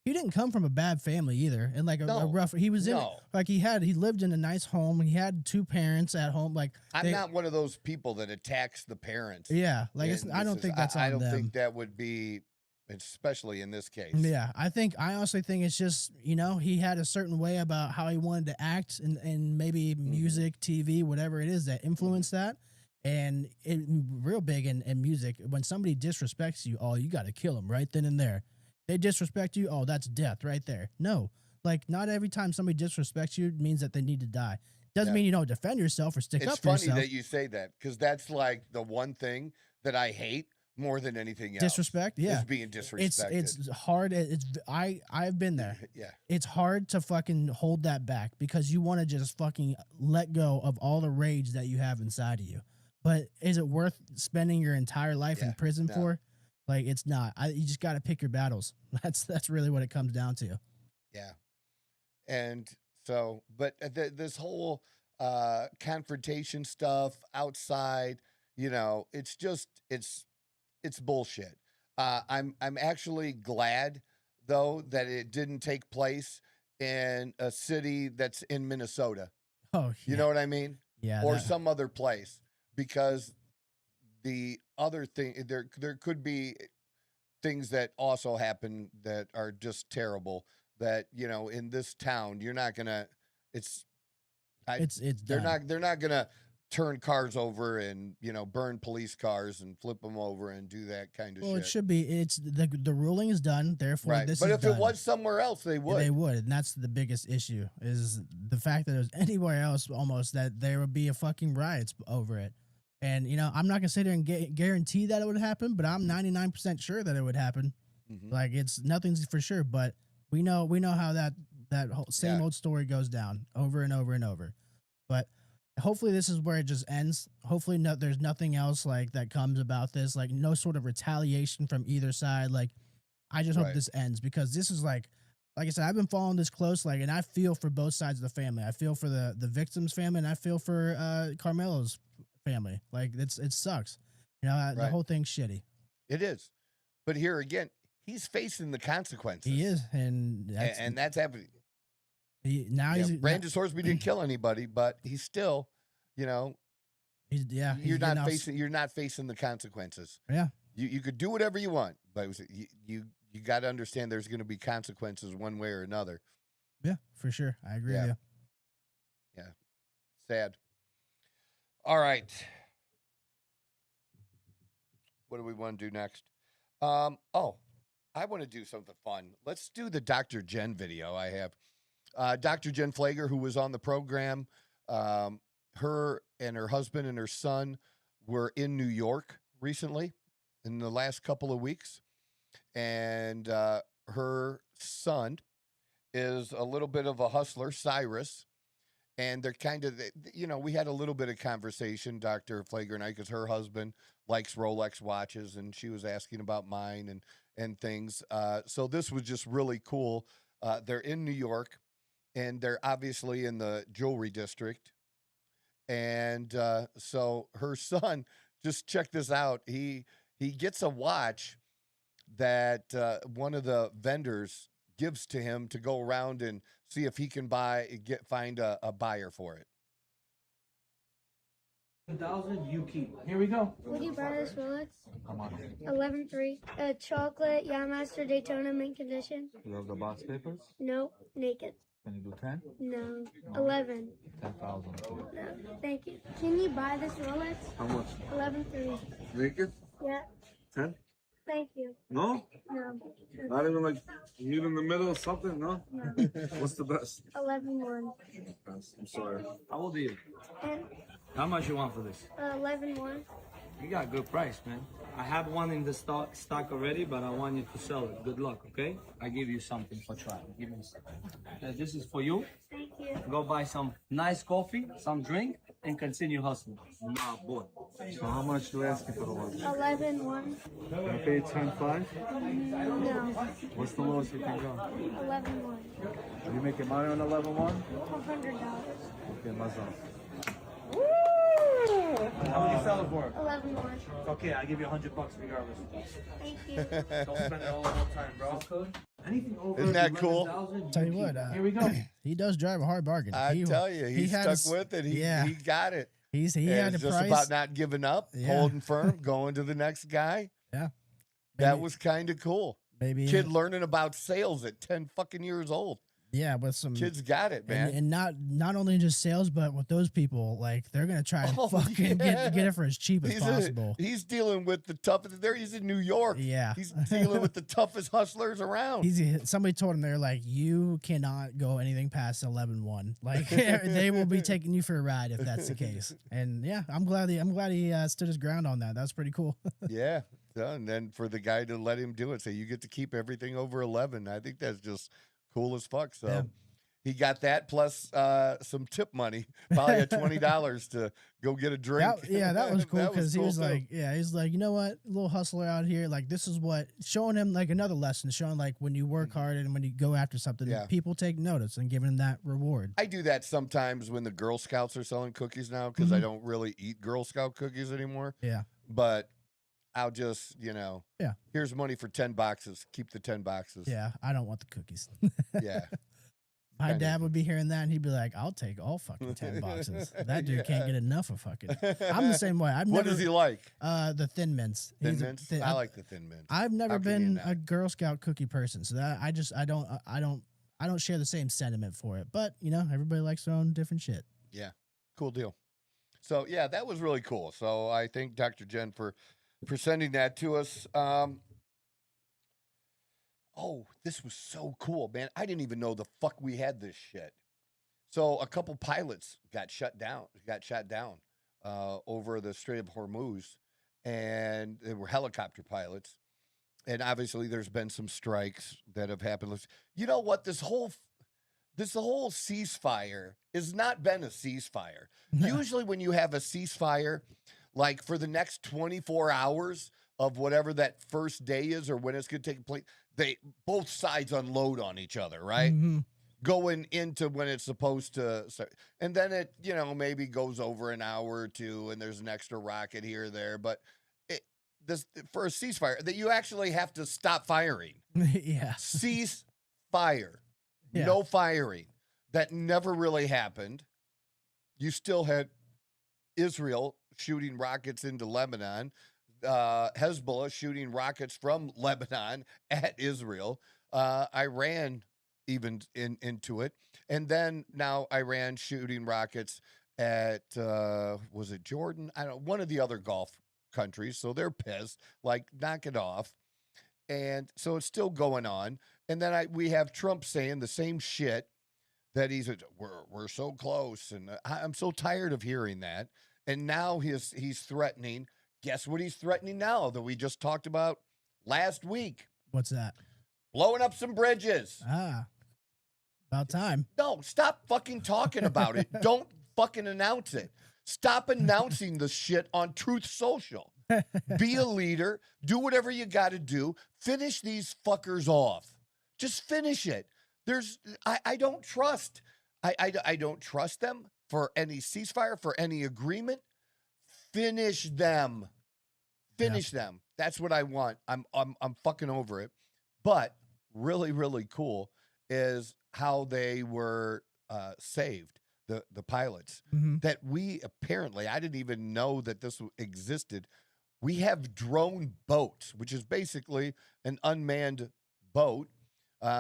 S3: didn't come from a bad family either, and like a rough. He was he lived in a nice home. He had two parents at home. Like
S1: I'm not one of those people that attacks the parents.
S3: Yeah, like I don't think that's on them.
S1: I don't think that would be. Especially in this case.
S3: Yeah, I honestly think it's just, he had a certain way about how he wanted to act and maybe music, TV, whatever it is that influenced that. And it real big in music, when somebody disrespects you, you got to kill them right then and there. They disrespect you, that's death right there. No, like not every time somebody disrespects you means that they need to die. Doesn't mean you don't defend yourself or stick up for yourself.
S1: It's funny that you say that because that's like the one thing that I hate more than anything else.
S3: Disrespect,
S1: is being disrespected.
S3: It's hard. I've been there.
S1: Yeah.
S3: It's hard to fucking hold that back because you want to just fucking let go of all the rage that you have inside of you. But is it worth spending your entire life in prison for? Like, it's not. You just got to pick your battles. That's really what it comes down to.
S1: Yeah. And so, but this whole confrontation stuff outside, it's bullshit. I'm actually glad though that it didn't take place in a city that's in Minnesota.
S3: Oh,
S1: you know what I mean?
S3: Yeah.
S1: Or some other place, because the other thing there could be things that also happen that are just terrible. That in this town you're not gonna. They're not gonna turn cars over and burn police cars and flip them over and do that kind of shit.
S3: Well, it should be. It's the ruling is done. Therefore,
S1: right.
S3: This
S1: but
S3: is
S1: if
S3: done.
S1: It was somewhere else, they would.
S3: They would, and that's the biggest issue is the fact that it was anywhere else almost that there would be a fucking riots over it. And I'm not gonna sit there and guarantee that it would happen, but I'm 99% sure that it would happen. Mm-hmm. Like nothing's for sure, but we know how that whole same old story goes down over and over and over. But hopefully this is where it just ends. Hopefully there's nothing else like that comes about this, like no sort of retaliation from either side. Like I just hope this ends because this is like I said, I've been following this close, and I feel for both sides of the family. I feel for the victim's family and I feel for Carmelo's family. Like it sucks. The whole thing's shitty.
S1: It is. But here again, he's facing the consequences.
S3: He is. And
S1: that's happening.
S3: Brandis
S1: Horsby didn't kill anybody, but he's still, you're not facing the consequences.
S3: Yeah.
S1: You could do whatever you want, but you got to understand there's going to be consequences one way or another.
S3: Yeah, for sure. I agree with you.
S1: Yeah. Sad. All right. What do we want to do next? I want to do something fun. Let's do the Dr. Jen video I have. Dr. Jen Flager, who was on the program, her and her husband and her son were in New York recently in the last couple of weeks. And her son is a little bit of a hustler, Cyrus. And they're kind of, we had a little bit of conversation, Dr. Flager and I, because her husband likes Rolex watches, and she was asking about mine and things. So this was just really cool. They're in New York, and they're obviously in the jewelry district. And so her son, just check this out. He gets a watch that one of the vendors gives to him to go around and see if he can find a buyer for it.
S6: 1,000, you keep. Here we go.
S7: Would you buy this Rolex?
S6: Come on.
S7: 11.3. Chocolate, Yachtmaster Daytona mint condition.
S6: You have the box papers?
S7: No, naked.
S6: Can you do 10?
S7: No. 11.
S6: 10,000.
S7: No, thank you. Can you buy this Rolex?
S6: How much?
S7: 11.3.
S6: Naked?
S7: Yeah,
S6: 10?
S7: thank you.
S6: No?
S7: No.
S6: Not even like meet in the middle or something, no?
S7: No.
S6: What's the best?
S7: 11.1.
S6: I'm sorry. How old are you?
S7: And
S6: How much you want for this?
S7: 11.1.
S6: You got a good price, man. I have one in the stock already, but I want you to sell it. Good luck, okay? I give you something for try. Give me a second. This is for you.
S7: Thank you.
S6: Go buy some nice coffee, some drink, and continue hustling. My boy. So how much do you ask for the watch?
S7: 11.1.
S6: Can I pay 10.5?
S7: No.
S6: What's the lowest you can go?
S7: 11.1.
S6: Are you making money on 11.1?
S7: $100.
S6: Okay, myself. How many you sell it for?
S7: 11.1.
S6: Okay, I give you $100 regardless.
S7: Thank you.
S6: Don't spend it all the whole time, bro. Anything over
S1: Isn't that cool?
S6: 11,000,
S3: Tell you what,
S6: here we go.
S3: he does drive a hard bargain.
S1: I tell you, he
S3: had
S1: stuck
S3: his-
S1: with it. He
S3: yeah.
S1: got it.
S3: He
S1: And
S3: had
S1: it's
S3: the
S1: just
S3: price.
S1: about not giving up,
S3: Yeah.
S1: holding firm, going to the next guy.
S3: Yeah.
S1: That
S3: Maybe-
S1: was kind of cool.
S3: maybe
S1: Kid learning about sales at 10 fucking years old.
S3: Yeah, with some
S1: Kids got it, man.
S3: and not only just sales, but with those people, like they're gonna try and
S1: Oh,
S3: fucking
S1: yeah.
S3: get it for as cheap as
S1: He's
S3: possible.
S1: he's dealing with the toughest. He's in New York.
S3: Yeah.
S1: He's dealing with the toughest hustlers around.
S3: Somebody told him they're like, you cannot go anything past 11.1. Like they will be taking you for a ride if that's the case. And yeah, I'm glad he stood his ground on that. That's pretty cool.
S1: Yeah. So, and then for the guy to let him do it, say you get to keep everything over 11. I think that's just cool as fuck. So
S3: Yeah.
S1: he got that plus some tip money, probably at $20 to go get a drink.
S3: That was cool
S1: That
S3: because he
S1: cool
S3: was
S1: too.
S3: like, he's like, you know what, little hustler out here, like this is what, showing him like another lesson, showing like when you work hard and when you go after something,
S1: Yeah.
S3: people take notice and giving him that reward.
S1: I do that sometimes when the Girl Scouts are selling cookies now because I don't really eat Girl Scout cookies anymore.
S3: Yeah.
S1: But I'll just,
S3: Yeah.
S1: here's money for 10 boxes. Keep the 10 boxes.
S3: Yeah, I don't want the cookies.
S1: Yeah.
S3: My
S1: Kinda.
S3: dad would be hearing that and he'd be like, I'll take all fucking 10 boxes. That dude can't
S1: Yeah.
S3: get enough of fucking. I'm the same way.
S1: What does he like?
S3: The Thin Mints.
S1: Thin
S3: He's a
S1: mints?
S3: thin-
S1: I like the thin mints.
S3: I've never
S1: How can you
S3: been
S1: not?
S3: a Girl Scout cookie person, so that I don't share the same sentiment for it. But everybody likes their own different shit.
S1: Yeah. Cool deal. So, yeah, that was really cool. So I thank Dr. Jen for sending that to us. Oh, this was so cool, man. I didn't even know the fuck we had this shit. So a couple pilots got shot down over the Strait of Hormuz, and they were helicopter pilots. And obviously there's been some strikes that have happened. You know what? This whole ceasefire has not been a ceasefire. Usually when you have a ceasefire, like for the next 24 hours of whatever that first day is or when it's going to take place, both sides unload on each other, right?
S3: Mhm.
S1: Going into when it's supposed to start. And then it, maybe goes over an hour or two and there's an extra rocket here or there. But for a ceasefire, that you actually have to stop firing.
S3: Yeah.
S1: Cease fire.
S3: Yeah.
S1: No firing. That never really happened. You still had Israel shooting rockets into Lebanon, Hezbollah shooting rockets from Lebanon at Israel, Iran even into it, and then now Iran shooting rockets at was it Jordan? I don't know, one of the other Gulf countries. So they're pissed, like knock it off. And so it's still going on. And then we have Trump saying the same shit that we're so close, and I'm so tired of hearing that. And now he's threatening. Guess what he's threatening now that we just talked about last week?
S3: What's that?
S1: Blowing up some bridges.
S3: About time.
S1: No, stop fucking talking about it. Don't fucking announce it. Stop announcing the shit on Truth Social. Be a leader. Do whatever you got to do. Finish these fuckers off. Just finish it. I don't trust. I don't trust them for any ceasefire, for any agreement. Finish them. Finish them. That's what I want. I'm fucking over it. But really, really cool is how they were saved, the pilots. That we apparently, I didn't even know that this existed. We have drone boats, which is basically an unmanned boat.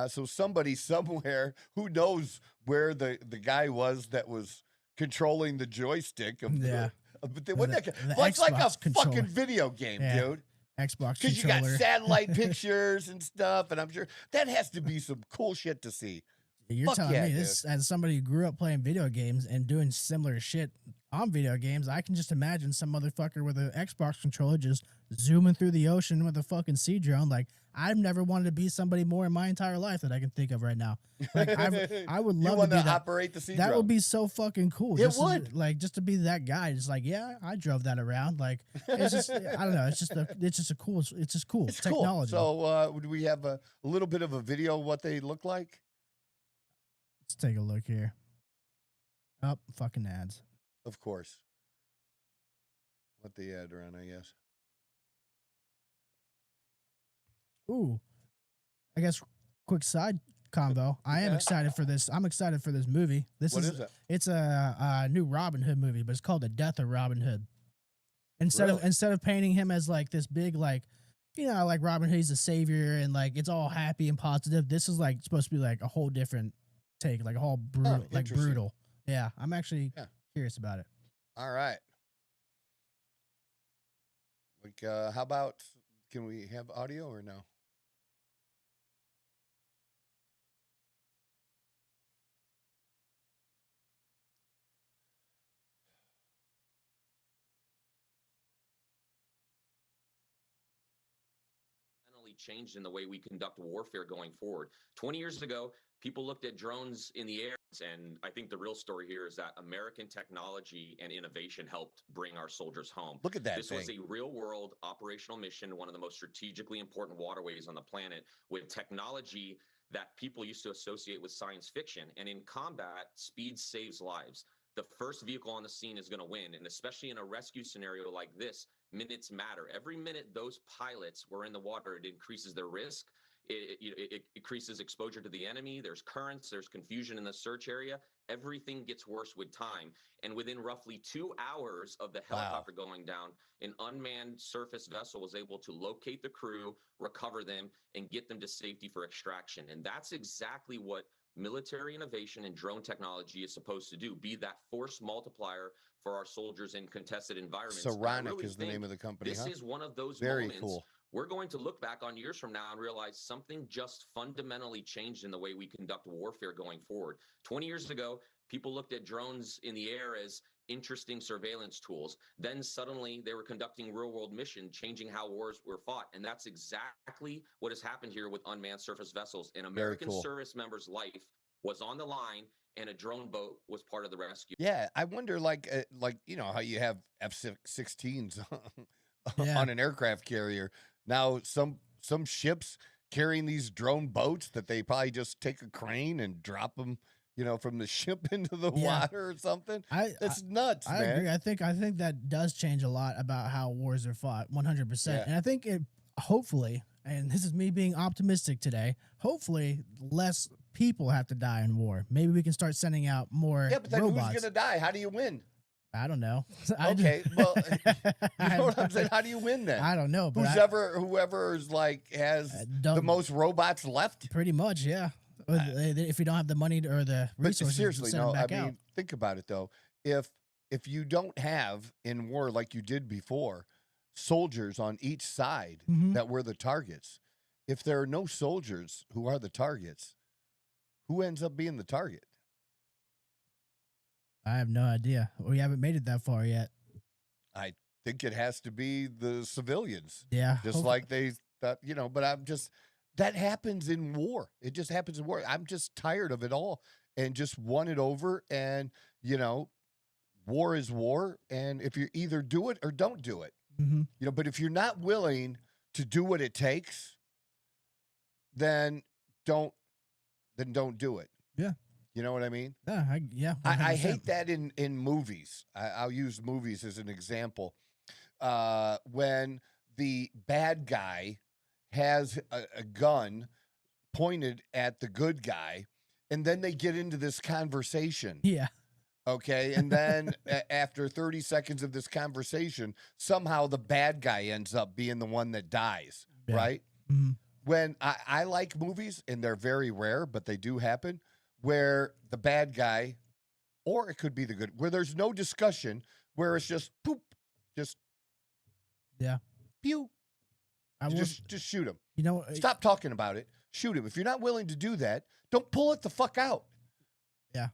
S1: So somebody somewhere, who knows where the guy was that was controlling the joystick of it's like a fucking video game, dude.
S3: Xbox
S1: Because you got satellite pictures and stuff, and I'm sure that has to be some cool shit to see.
S3: You're telling me this, as somebody who grew up playing video games and doing similar shit on video games, I can just imagine some motherfucker with an Xbox controller just zooming through the ocean with a fucking sea drone. Like, I've never wanted to be somebody more in my entire life that I can think of right now. Like, I would love to be that.
S1: Operate the sea drone.
S3: That would be so fucking cool.
S1: It would.
S3: Just to be that guy. Just like, yeah, I drove that around. Like, it's just, I don't know. It's just cool. It's technology.
S1: Cool. So, do we have a little bit of a video of what they look like?
S3: Let's take a look here. Oh, fucking ads.
S1: Of course. Let the ad run, I guess.
S3: Ooh. I guess quick side combo. I am excited for this. I'm excited for this movie. What is it? It's a new Robin Hood movie, but it's called The Death of Robin Hood. Instead of painting him as like this big, like, you know, like Robin Hood, he's a savior and like it's all happy and positive. This is like supposed to be like a whole different take, like a whole brutal. Yeah, I'm actually curious about it.
S1: All right. Like, how about, can we have audio or no?
S8: Changed in the way we conduct warfare going forward. 20 years ago, people looked at drones in the air, and I think the real story here is that American technology and innovation helped bring our soldiers home.
S1: Look at that.
S8: This was a real-world operational mission, one of the most strategically important waterways on the planet, with technology that people used to associate with science fiction. And in combat, speed saves lives. The first vehicle on the scene is going to win, and especially in a rescue scenario like this, minutes matter. Every minute those pilots were in the water, it increases their risk. It increases exposure to the enemy. There's currents. There's confusion in the search area. Everything gets worse with time. And within roughly 2 hours of the helicopter going down, an unmanned surface vessel was able to locate the crew, recover them, and get them to safety for extraction. And that's exactly what military innovation and drone technology is supposed to do, be that force multiplier for our soldiers in contested environments.
S1: Saronic is the name of the company.
S8: This is one of those
S1: Very
S8: moments
S1: cool.
S8: We're going to look back on years from now and realize something just fundamentally changed in the way we conduct warfare going forward. 20 years ago, people looked at drones in the air as interesting surveillance tools. Then suddenly they were conducting real-world mission, changing how wars were fought. And that's exactly what has happened here with unmanned surface vessels. An American service member's life was on the line, and a drone boat was part of the rescue.
S1: Yeah, I wonder, like you know how you have F-16s on an aircraft carrier. Now some ships carrying these drone boats that they probably just take a crane and drop them, you know, from the ship into the water or something. That's nuts,
S3: I
S1: man.
S3: agree. I think that does change a lot about how wars are fought, 100%. And I think it hopefully, and this is me being optimistic today, hopefully less people have to die in war. Maybe we can start sending out more robots.
S1: Yeah, but then who's going to die? How do you win?
S3: I don't know.
S1: Okay, well, you know what I'm saying? How do you win then?
S3: I don't know. But
S1: whoever's like has the most robots left?
S3: Pretty much, yeah. If you don't have the money or the resources
S1: seriously,
S3: to send them back out.
S1: Think about it though. If you don't have in war like you did before, soldiers on each side that were the targets, if there are no soldiers who are the targets, who ends up being the target?
S3: I have no idea. We haven't made it that far yet.
S1: I think it has to be the civilians.
S3: Yeah.
S1: Just like they thought, you know, but that happens in war. It just happens in war. I'm just tired of it all and just want it over. And, you know, war is war. And if you either do it or don't do it, you know, but if you're not willing to do what it takes, then don't do it.
S3: Yeah.
S1: You know what I mean?
S3: Yeah.
S1: I hate that in movies. I'll use movies as an example. When the bad guy has a gun pointed at the good guy, and then they get into this conversation.
S3: Yeah.
S1: Okay, and then after 30 seconds of this conversation, somehow the bad guy ends up being the one that dies, right?
S3: Mm-hmm.
S1: When I like movies, and they're very rare, but they do happen, where the bad guy, or it could be the good, where there's no discussion, where it's just poop, just pew. Just shoot him.
S3: You know,
S1: Stop talking about it. Shoot him. If you're not willing to do that, don't pull it the fuck out.
S3: Yeah.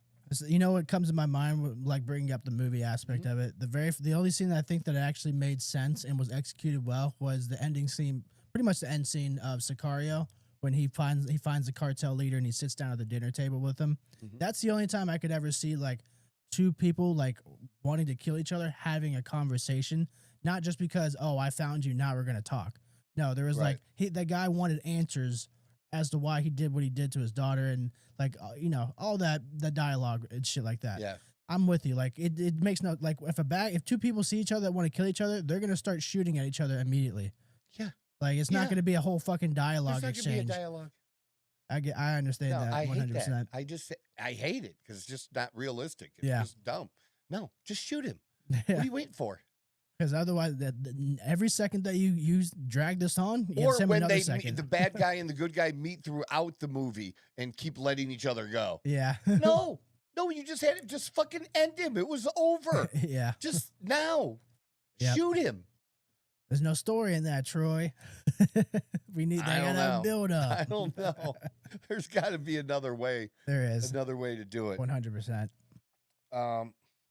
S3: You know what comes to my mind with, like, bringing up the movie aspect of it? The only scene that I think that actually made sense and was executed well was the ending scene, pretty much the end scene of Sicario, when he finds the cartel leader and he sits down at the dinner table with him. That's the only time I could ever see, like, two people, like, wanting to kill each other, having a conversation, not just because, oh, I found you, now we're going to talk. No, there was like, the guy wanted answers as to why he did what he did to his daughter, and like, you know, all the dialogue and shit like that.
S1: Yeah.
S3: I'm with you. Like, it makes no, like, if two people see each other that want to kill each other, they're going to start shooting at each other immediately.
S1: Yeah.
S3: Like, it's not going to be a whole fucking dialogue
S1: There's not
S3: exchange.
S1: gonna be a dialogue.
S3: I understand that 100%.
S1: I hate that. I hate it because it's just not realistic. It's just dumb. No, just shoot him. What are you waiting for?
S3: Because otherwise, every second that you drag this on, you
S1: or
S3: have
S1: when
S3: another
S1: they
S3: second.
S1: the bad guy and the good guy meet throughout the movie and keep letting each other go.
S3: Yeah.
S1: No, you just had it. Just fucking end him. It was over.
S3: Yeah.
S1: Just now, shoot him.
S3: There's no story in that, Troy. We need that build up.
S1: I don't know. There's got to be another way.
S3: There is
S1: another way to do it.
S3: 100%.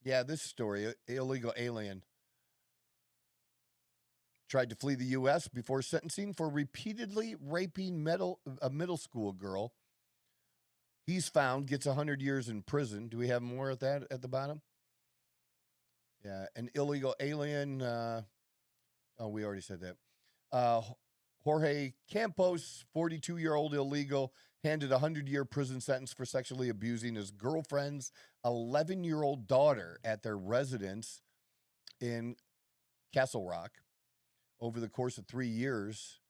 S1: Yeah, this story: illegal alien tried to flee the U.S. before sentencing for repeatedly raping a middle school girl. He's found, gets 100 years in prison. Do we have more of that at the bottom? Yeah, an illegal alien. We already said that. Jorge Campos, 42-year-old illegal, handed a 100-year prison sentence for sexually abusing his girlfriend's 11-year-old daughter at their residence in Castle Rock. Over the course of 3 years,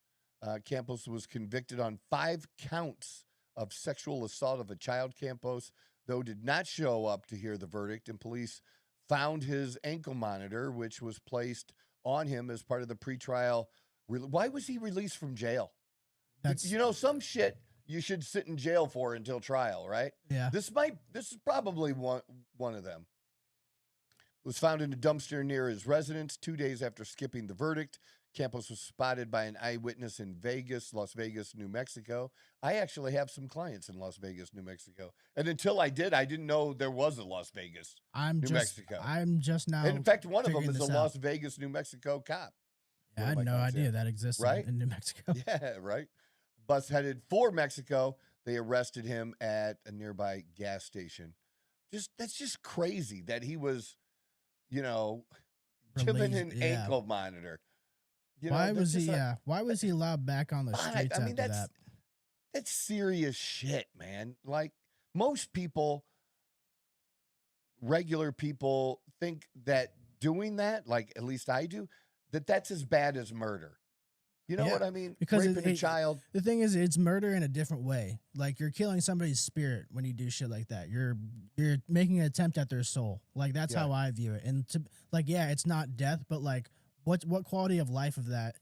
S1: Campos was convicted on 5 counts of sexual assault of a child. Campos, though, did not show up to hear the verdict, and police found his ankle monitor, which was placed on him as part of the pretrial. Why was he released from jail? You know, some shit you should sit in jail for until trial, right?
S3: Yeah.
S1: This is probably one of them. Was found in a dumpster near his residence 2 days after skipping the verdict. Campos was spotted by an eyewitness in Las Vegas, New Mexico. I actually have some clients in Las Vegas, New Mexico. And until I didn't know there was a Las Vegas, New Mexico.
S3: I'm just now.
S1: And in fact, one of them is a
S3: out.
S1: Las Vegas, New Mexico cop.
S3: Yeah, I had no idea that existed in New Mexico.
S1: Yeah, right. Bus headed for Mexico. They arrested him at a nearby gas station. That's just crazy that he was, given an ankle monitor.
S3: Why was he allowed back on the streets after that?
S1: That's serious shit, man. Like, most people, regular people, think that doing that, like at least I do, that's as bad as murder. You know what I mean?
S3: Because
S1: raping a child.
S3: The thing is, it's murder in a different way. Like, you're killing somebody's spirit when you do shit like that. You're making an attempt at their soul. Like, that's how I view it. And it's not death, but like, what quality of life of that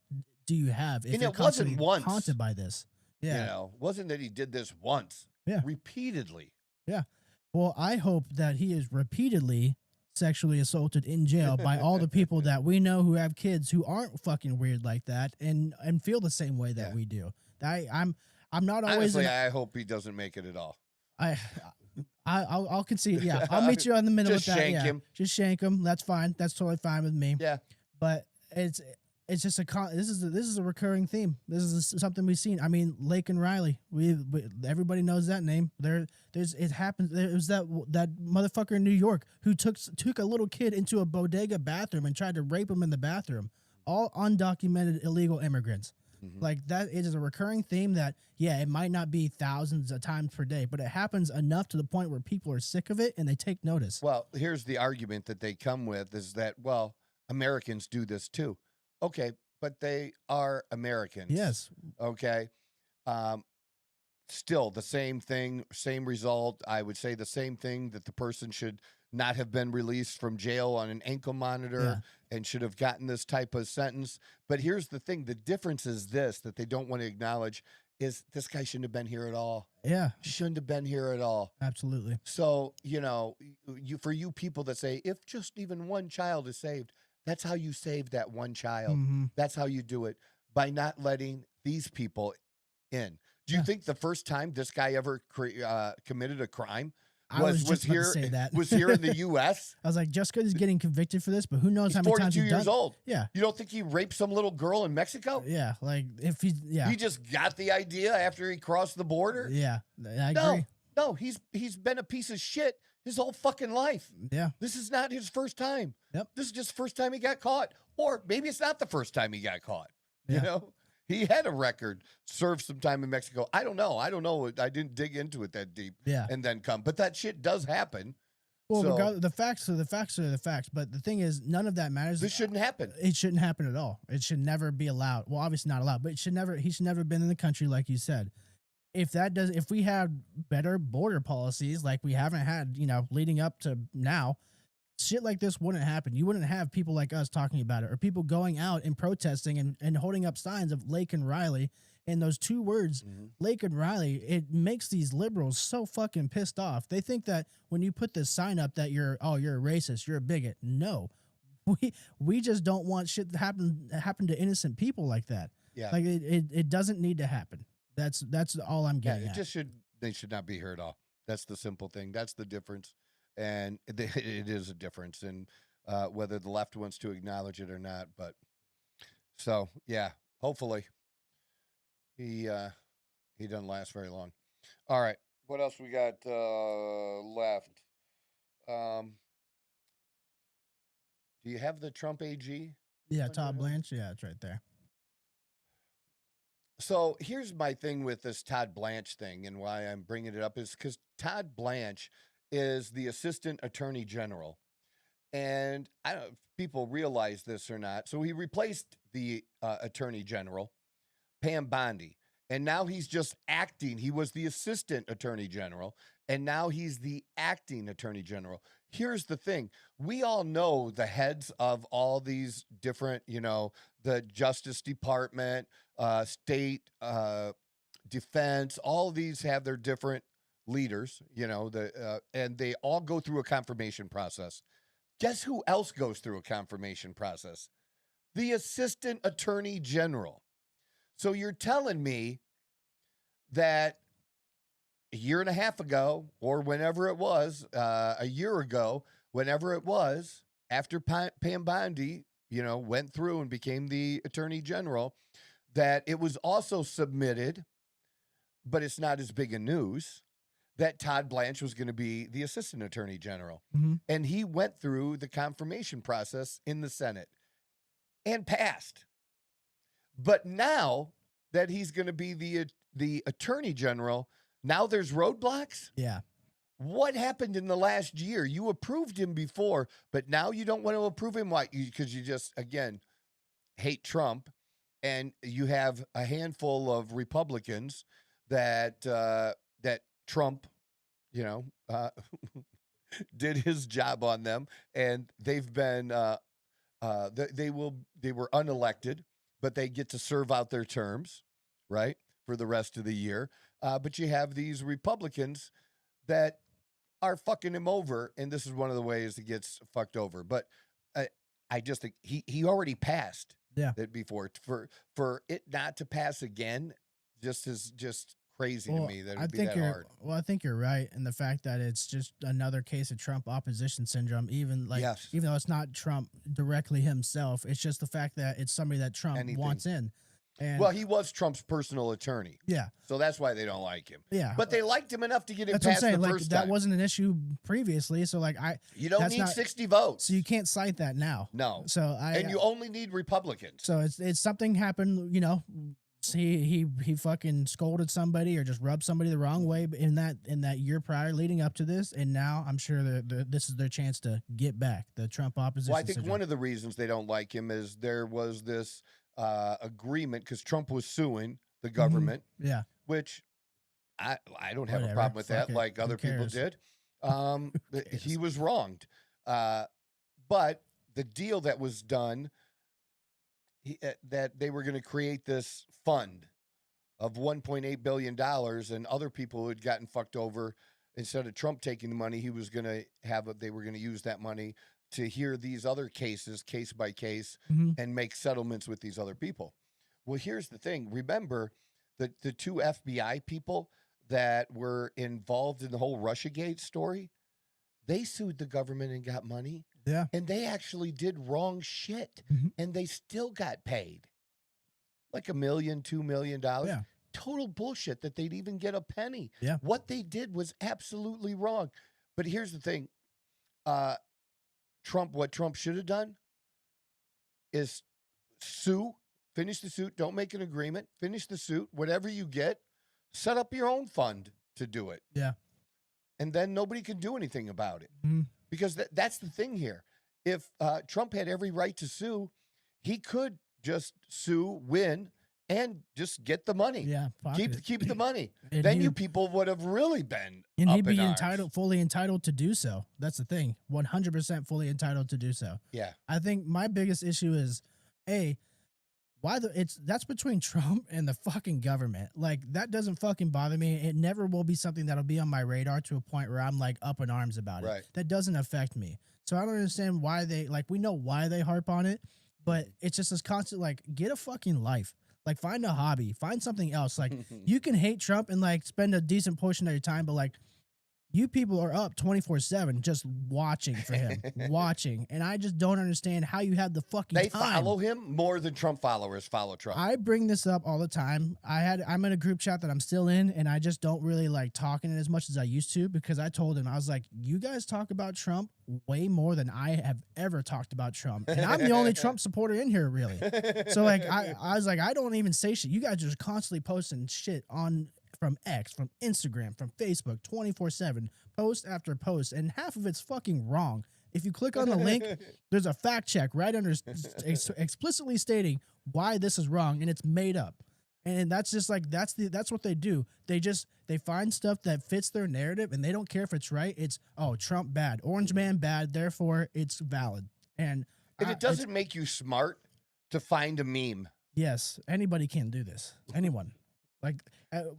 S3: do you have if you're constantly haunted by this? Yeah,
S1: Wasn't that he did this once?
S3: Yeah,
S1: repeatedly.
S3: Yeah. Well, I hope that he is repeatedly sexually assaulted in jail by all the people that we know who have kids who aren't fucking weird like that and feel the same way that we do. I'm not always.
S1: Honestly, I hope he doesn't make it at all.
S3: I'll concede. Yeah, I'll meet you in the middle with that.
S1: Shank him.
S3: Just shank him. That's fine. That's totally fine with me.
S1: Yeah.
S3: But it's just this is a recurring theme. This is something we've seen. I mean, Lake and Riley. Everybody knows that name. It happens. There was that motherfucker in New York who took a little kid into a bodega bathroom and tried to rape him in the bathroom. All undocumented illegal immigrants. Mm-hmm. Like, that is a recurring theme that, it might not be thousands of times per day, but it happens enough to the point where people are sick of it and they take notice.
S1: Well, here's the argument that they come with is that, Americans do this too. Okay, but they are Americans.
S3: Yes.
S1: Okay. Still the same thing, same result. I would say the same thing, that the person should not have been released from jail on an ankle monitor and should have gotten this type of sentence. But here's the thing. The difference is this, that they don't want to acknowledge, is this guy shouldn't have been here at all.
S3: Yeah.
S1: Shouldn't have been here at all.
S3: Absolutely.
S1: So, for you people that say, if just even one child is saved, that's how you save that one child.
S3: Mm-hmm.
S1: That's how you do it, by not letting these people in. Do you think the first time this guy ever committed a crime was here in the U.S.?
S3: I was like, just because he's getting convicted for this, but who knows how many times he's
S1: 42 years old.
S3: Yeah.
S1: You don't think he raped some little girl in Mexico?
S3: Yeah. Like if he
S1: just got the idea after he crossed the border?
S3: Yeah. I agree.
S1: No, he's been a piece of shit his whole fucking life.
S3: Yeah.
S1: This is not his first time.
S3: Yep.
S1: This is just the first time he got caught. Or maybe it's not the first time he got caught.
S3: Yeah.
S1: You know? He had a record, served some time in Mexico. I don't know. I didn't dig into it that deep.
S3: Yeah.
S1: And then come. But that shit does happen.
S3: Well,
S1: So-
S3: the facts are the facts. But the thing is, none of that matters.
S1: This shouldn't happen.
S3: It shouldn't happen at all. It should never be allowed. Well, obviously not allowed, but he should never been in the country, like you said. If we had better border policies like we haven't had, leading up to now, shit like this wouldn't happen. You wouldn't have people like us talking about it, or people going out and protesting and holding up signs of Lake and Riley. And those two words, Lake and Riley, it makes these liberals so fucking pissed off. They think that when you put this sign up that you're a racist, you're a bigot. No, we just don't want shit to happen to innocent people like that.
S1: Yeah.
S3: Like it doesn't need to happen. That's all I'm getting at.
S1: They should not be here at all. That's the simple thing. That's the difference. And it is a difference in whether the left wants to acknowledge it or not. But so, yeah, hopefully he doesn't last very long. All right. What else we got left? Do you have the Trump AG?
S3: Yeah, Todd Blanche. Yeah, it's right there.
S1: So here's my thing with this Todd Blanche thing, and why I'm bringing it up is because Todd Blanche is the Assistant Attorney General. And I don't know if people realize this or not. So he replaced the Attorney General, Pam Bondi. And now he's just acting. He was the Assistant Attorney General, and now he's the Acting Attorney General. Here's the thing. We all know the heads of all these different, the Justice Department, State Defense, all of these have their different leaders, and they all go through a confirmation process. Guess who else goes through a confirmation process? The Assistant Attorney General. So you're telling me that a year and a half ago, or whenever it was, a year ago, whenever it was, after Pam Bondi, went through and became the Attorney General, that it was also submitted, but it's not as big a news, that Todd Blanche was going to be the Assistant Attorney General.
S3: Mm-hmm.
S1: And he went through the confirmation process in the Senate and passed. But now that he's going to be the Attorney General, now there's roadblocks?
S3: Yeah.
S1: What happened in the last year? You approved him before, but now you don't want to approve him. Why? Because you just, again, hate Trump, and you have a handful of Republicans that Trump, did his job on them, and they've been they were unelected, but they get to serve out their terms, right, for the rest of the year. But you have these Republicans that are fucking him over, and this is one of the ways it gets fucked over. But I just think he already passed that before. For it not to pass again, just crazy to me that it'd be that hard.
S3: Well, I think you're right in the fact that it's just another case of Trump opposition syndrome. Even though it's not Trump directly himself, it's just the fact that it's somebody that Trump wants in. And
S1: well, he was Trump's personal attorney.
S3: Yeah.
S1: So that's why they don't like him.
S3: Yeah.
S1: But they liked him enough to get him
S3: That's
S1: past
S3: what I'm saying.
S1: the
S3: Like,
S1: first
S3: that
S1: time.
S3: wasn't an issue previously. So
S1: You don't need 60 votes.
S3: So you can't cite that now.
S1: No.
S3: So
S1: and you only need Republicans.
S3: So it's something happened, he fucking scolded somebody or just rubbed somebody the wrong way in that year prior leading up to this, and now I'm sure this is their chance to get back the Trump opposition.
S1: Well, I think
S3: syndrome.
S1: one of the reasons they don't like him is there was this agreement because Trump was suing the government,
S3: Yeah.
S1: which I don't have a
S3: Whatever.
S1: problem with
S3: Fuck
S1: that,
S3: it.
S1: like
S3: Who
S1: other people
S3: cares?
S1: did.
S3: cares?
S1: He was wronged. But the deal that was done, that they were going to create this fund of $1.8 billion, and other people who had gotten fucked over, instead of Trump taking the money, he was going to they were going to use that money to hear these other cases, case by case, and make settlements with these other people. Well, here's the thing. Remember that the 2 FBI people that were involved in the whole Russiagate story, they sued the government and got money.
S3: Yeah.
S1: And they actually did wrong shit, and they still got paid like $1 million, $2 million.
S3: Yeah.
S1: Total bullshit that they'd even get a penny.
S3: Yeah.
S1: What they did was absolutely wrong. But here's the thing. What Trump should have done is sue, finish the suit, don't make an agreement, finish the suit, whatever you get, set up your own fund to do it.
S3: Yeah.
S1: And then nobody can do anything about it. Because that's the thing here. If Trump had every right to sue, he could just sue, win, and just get the money.
S3: Yeah.
S1: Keep the money.
S3: And
S1: then
S3: he-
S1: you people would have really been
S3: And
S1: up
S3: he'd be
S1: in arms.
S3: fully entitled to do so. That's the thing. 100% fully entitled to do so.
S1: Yeah.
S3: I think my biggest issue is, that's between Trump and the fucking government. Like, that doesn't fucking bother me. It never will be something that'll be on my radar to a point where I'm like up in arms about it.
S1: Right.
S3: That doesn't affect me. So I don't understand why we know why they harp on it, but it's just this constant, like, get a fucking life. Like, find a hobby, find something else. Like, you can hate Trump and like spend a decent portion of your time, but like, you people are up 24/7 just watching for him, watching. And I just don't understand how you have the fucking
S1: They
S3: time.
S1: follow him more than Trump followers follow Trump.
S3: I bring this up all the time. I'm in a group chat that I'm still in, and I just don't really like talking it as much as I used to, because I told him, I was like, you guys talk about Trump way more than I have ever talked about Trump. And I'm the only Trump supporter in here, really. So like I was like, I don't even say shit. You guys are just constantly posting shit from X, from Instagram, from Facebook, 24/7, post after post, and half of it's fucking wrong. If you click on the link, there's a fact check right under explicitly stating why this is wrong, and it's made up. And that's just like that's what they do. They find stuff that fits their narrative, and they don't care if it's right. It's Trump bad, Orange Man bad, therefore it's valid. And
S1: it doesn't make you smart to find a meme.
S3: Yes, anybody can do this. Anyone.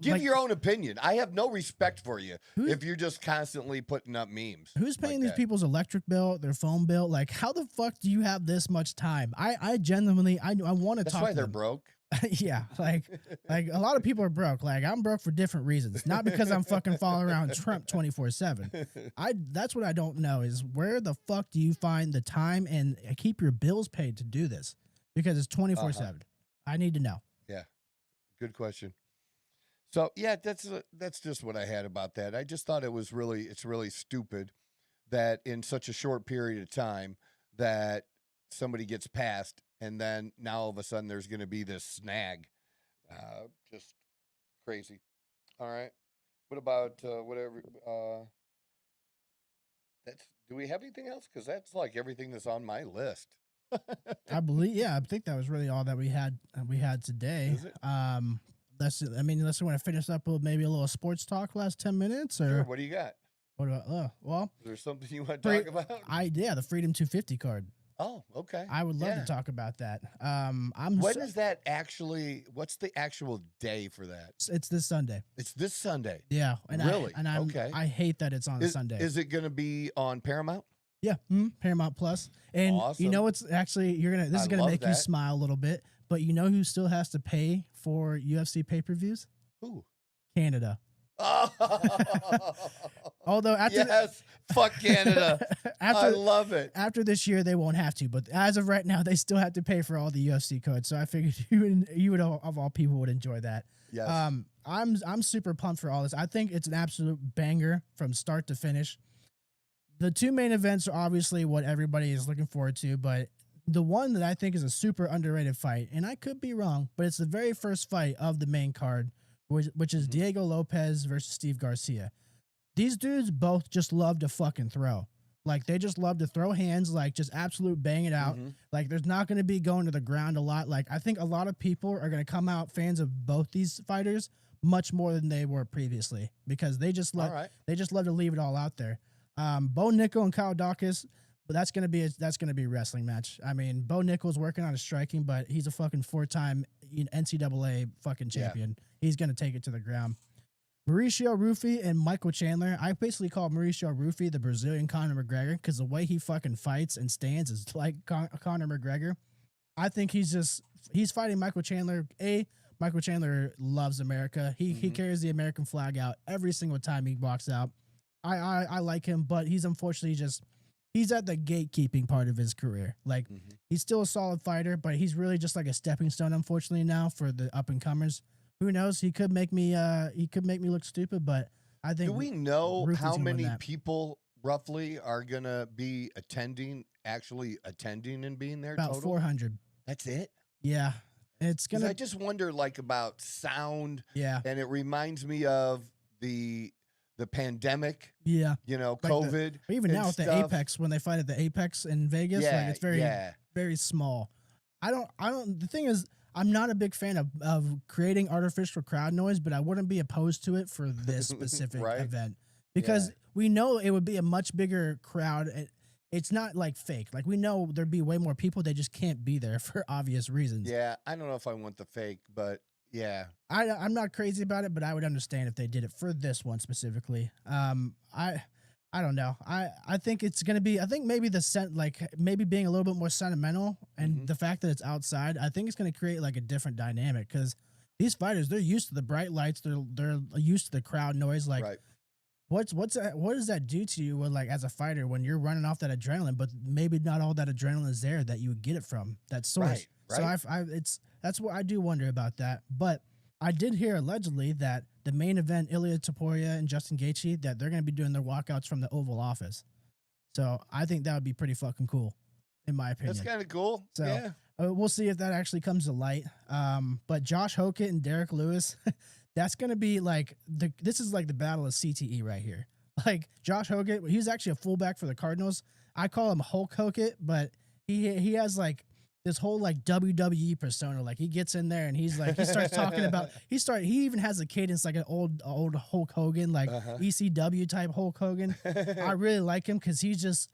S1: Give your own opinion. I have no respect for you if you're just constantly putting up memes.
S3: Who's paying
S1: like
S3: these
S1: that.
S3: people's electric bill, their phone bill? Like, how the fuck do you have this much time? I genuinely, I want to
S1: That's
S3: talk
S1: why
S3: to
S1: they're
S3: them.
S1: broke.
S3: Yeah, like a lot of people are broke. Like, I'm broke for different reasons, not because I'm fucking following around Trump 24/7. That's what I don't know is where the fuck do you find the time and keep your bills paid to do this? Because it's 24/7. I need to know.
S1: Yeah, good question. So yeah, that's just what I had about that. I just thought it's really stupid that in such a short period of time that somebody gets passed, and then now all of a sudden there's going to be this snag. Just crazy. All right. What about whatever? Do we have anything else? Because that's like everything that's on my list.
S3: I think that was really all that we had today.
S1: Is it?
S3: Unless we want to finish up with maybe a little sports talk last 10 minutes, or
S1: Sure, what do you got?
S3: what about? Well,
S1: Is there something you want to talk about?
S3: the Freedom 250 card.
S1: Oh, okay.
S3: I would love
S1: Yeah.
S3: to talk about that.
S1: When is that actually? What's the actual day for that?
S3: It's this Sunday.
S1: It's this Sunday.
S3: Yeah, and
S1: Really?
S3: okay. I hate that it's on a Sunday.
S1: Is it going to be on Paramount?
S3: Yeah, Paramount Plus. And
S1: Awesome.
S3: you know what's actually this is
S1: I
S3: gonna
S1: love
S3: make you
S1: that.
S3: smile a little bit, but you know who still has to pay for UFC pay-per-views?
S1: Who?
S3: Canada.
S1: Oh,
S3: Although
S1: yes, fuck Canada. I love it.
S3: After this year, they won't have to, but as of right now, they still have to pay for all the UFC codes. So I figured you would of all people would enjoy that.
S1: Yes.
S3: I'm super pumped for all this. I think it's an absolute banger from start to finish. The two main events are obviously what everybody is looking forward to, but the one that I think is a super underrated fight, and I could be wrong, but it's the very first fight of the main card, which is Diego Lopez versus Steve Garcia. These dudes both just love to fucking throw. Like, they just love to throw hands, like, just absolute bang it out. Like, there's not going to be going to the ground a lot. Like, I think a lot of people are going to come out fans of both these fighters much more than they were previously because they just love to leave it all out there. Bo Nickel and Kyle Dawkins, but that's gonna be a wrestling match. I mean, Bo Nickel's working on his striking, but he's a fucking 4-time NCAA fucking champion. He's gonna take it to the ground. Mauricio Rufy and Michael Chandler. I basically call Mauricio Rufy the Brazilian Conor McGregor because the way he fucking fights and stands is like Conor McGregor. I think he's fighting Michael Chandler. Michael Chandler loves America. He carries the American flag out every single time he walks out. I like him, but he's unfortunately he's at the gatekeeping part of his career. Like he's still a solid fighter, but he's really just like a stepping stone, unfortunately, now for the up and comers. Who knows? He could make me look stupid, but I think.
S1: Do we know how many people roughly are gonna be actually attending and being there?
S3: About
S1: total?
S3: 400.
S1: That's it.
S3: Yeah. It's gonna.
S1: I just wonder, like, about sound.
S3: Yeah.
S1: And it reminds me of the pandemic.
S3: Yeah.
S1: You know,
S3: like
S1: COVID.
S3: Even now with the Apex, when they fight at the Apex in Vegas, like it's very small. The thing is, I'm not a big fan of creating artificial crowd noise, but I wouldn't be opposed to it for this specific event because we know it would be a much bigger crowd. It's not like fake. Like we know there'd be way more people. They just can't be there for obvious reasons.
S1: Yeah, I don't know if I want the fake, but yeah,
S3: I'm not crazy about it, but I would understand if they did it for this one specifically. I don't know. I think it's gonna be. I think maybe maybe being a little bit more sentimental and the fact that it's outside. I think it's gonna create like a different dynamic because these fighters, they're used to the bright lights. They're used to the crowd noise. Like.
S1: Right.
S3: What does that do to you when, like, as a fighter when you're running off that adrenaline, but maybe not all that adrenaline is there that you would get it from that source?
S1: Right.
S3: So that's what I do wonder about that. But I did hear allegedly that the main event, Ilya Topuria and Justin Gaethje, that they're going to be doing their walkouts from the Oval Office. So I think that would be pretty fucking cool, in my opinion.
S1: That's kind of cool.
S3: So
S1: yeah.
S3: We'll see if that actually comes to light. But Josh Hokett and Derek Lewis. That's going to be like this is like the battle of CTE right here. Like Josh Hokett, he's actually a fullback for the Cardinals. I call him Hulk Hokett, but he has like this whole like WWE persona. Like he gets in there and he's like, he starts talking about, he even has a cadence like an old Hulk Hogan, like ECW type Hulk Hogan. I really like him because he's just,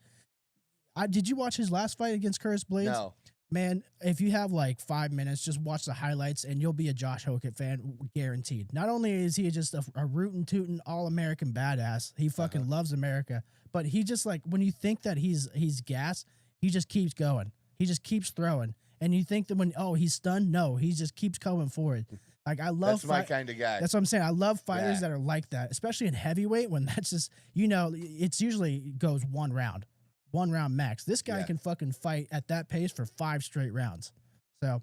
S3: did you watch his last fight against Curtis Blades?
S1: No.
S3: Man, if you have like 5 minutes, just watch the highlights and you'll be a Josh Hokett fan, guaranteed. Not only is he just a rootin' tootin' all-American badass, he fucking loves America, but he just like, when you think that he's gas, he just keeps going. He just keeps throwing. And you think that he's stunned, no, he just keeps coming forward. Like I love
S1: that's my kind of guy.
S3: That's what I'm saying. I love fighters that are like that, especially in heavyweight when that's just, it's usually goes one round max. This guy can fucking fight at that pace for 5 straight rounds. So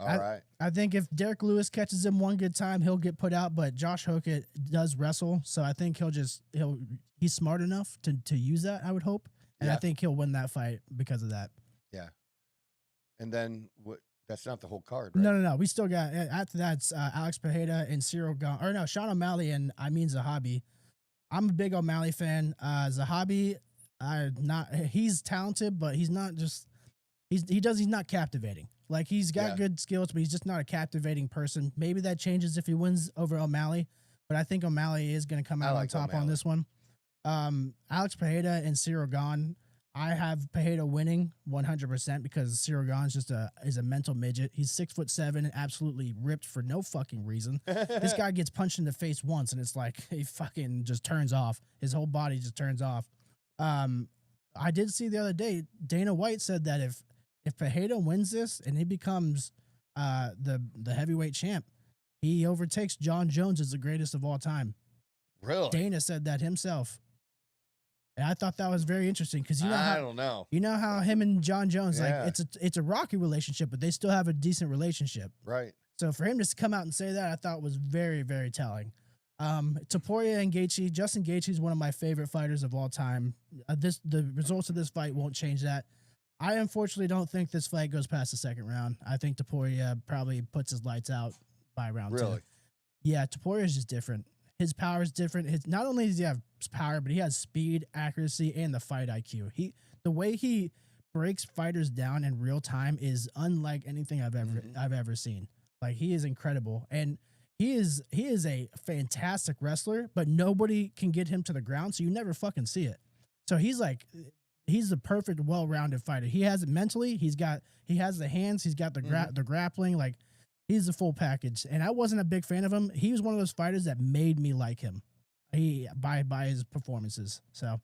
S3: I think if Derek Lewis catches him one good time, he'll get put out, but Josh Hokett does wrestle. So I think he's smart enough to use that, I would hope. And I think he'll win that fight because of that.
S1: Yeah. And then that's not the whole card, right?
S3: No. We still got, after that, it's Alex Pereira and Sean O'Malley and Zahabi. I'm a big O'Malley fan. Zahabi, he's talented, but he's not just he's not captivating. Like he's got good skills, but he's just not a captivating person. Maybe that changes if he wins over O'Malley, but I think O'Malley is going to come out on top on this one. Alex Pereira and Cyril Gane. I have Pereira winning 100% because Cyril Gane is a mental midget. He's 6'7" and absolutely ripped for no fucking reason. This guy gets punched in the face once and it's like he fucking just turns off. His whole body just turns off. I did see the other day, Dana White said that if Pereira wins this and he becomes the heavyweight champ, he overtakes John Jones as the greatest of all time.
S1: Really?
S3: Dana said that himself. And I thought that was very interesting because
S1: I don't know.
S3: You know how him and John Jones, like it's a rocky relationship, but they still have a decent relationship.
S1: Right.
S3: So for him to come out and say that, I thought was very, very telling. Topuria and Gaethje. Justin Gaethje is one of my favorite fighters of all time. The results of this fight won't change that. I unfortunately don't think this fight goes past the second round. I think Topuria probably puts his lights out by round 2.
S1: Really?
S3: Yeah, Topuria is just different. His power is different. Not only does he have power, but he has speed, accuracy, and the fight IQ. The way he breaks fighters down in real time is unlike anything I've ever seen. Like, he is incredible, and he is a fantastic wrestler, but nobody can get him to the ground, so you never fucking see it. So he's the perfect, well-rounded fighter. He has it mentally. He has the hands. He's got the grappling. Like, he's the full package. And I wasn't a big fan of him. He was one of those fighters that made me like him. By his performances. So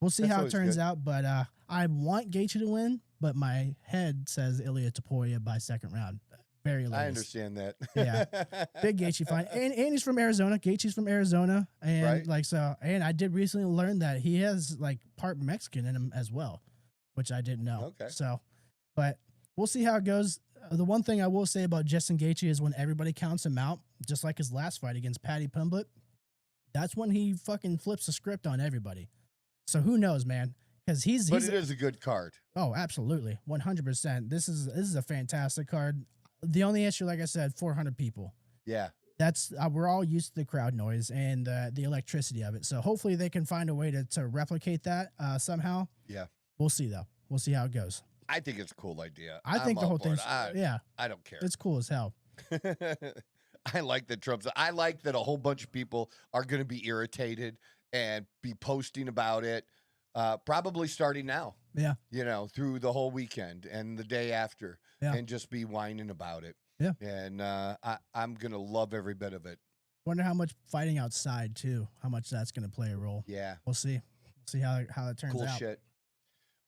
S3: we'll see how it turns out. But I want Gaethje to win, but my head says Ilia Topuria by second round. Very low.
S1: I understand that.
S3: Yeah, big Gaethje fan, and he's from Arizona. Gaethje's from Arizona, and and I did recently learn that he has like part Mexican in him as well, which I didn't know.
S1: Okay.
S3: So, but we'll see how it goes. The one thing I will say about Justin Gaethje is when everybody counts him out, just like his last fight against Paddy Pimblett, that's when he fucking flips the script on everybody. So who knows, man? Because
S1: But it is a good card.
S3: Oh, absolutely, 100%. This is a fantastic card. The only issue, like I said, 400 people.
S1: Yeah.
S3: That's we're all used to the crowd noise and the electricity of it. So hopefully they can find a way to replicate that somehow.
S1: Yeah.
S3: We'll see, though. We'll see how it goes.
S1: I think it's a cool idea.
S3: I think the whole thing,
S1: I don't care.
S3: It's cool as hell.
S1: I like that Trump's. I like that a whole bunch of people are going to be irritated and be posting about it, probably starting now.
S3: Yeah.
S1: Through the whole weekend and the day after, and just be whining about it.
S3: Yeah.
S1: And I'm going to love every bit of it.
S3: Wonder how much fighting outside, too, how much that's going to play a role.
S1: Yeah.
S3: We'll see. We'll see how it turns out.
S1: Cool shit.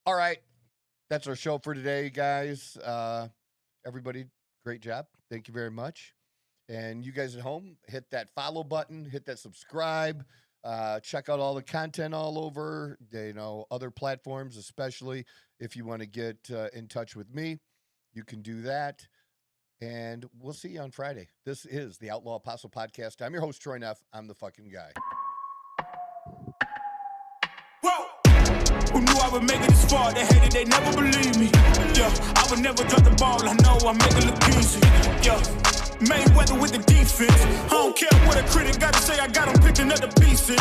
S1: All right. That's our show for today, guys. Everybody, great job. Thank you very much. And you guys at home, hit that follow button, hit that subscribe. Check out all the content all over, other platforms, especially if you want to get in touch with me. You can do that. And we'll see you on Friday. This is the Outlaw Apostle Podcast. I'm your host, Troy Neff. I'm the fucking guy.
S2: Who knew I would make it this far? They hated, they never believed me. Yeah, I would never drop the ball. I know I make it look easy. Yeah, Mayweather with the defense. I don't care what a critic got to say. I got them picking up the pieces.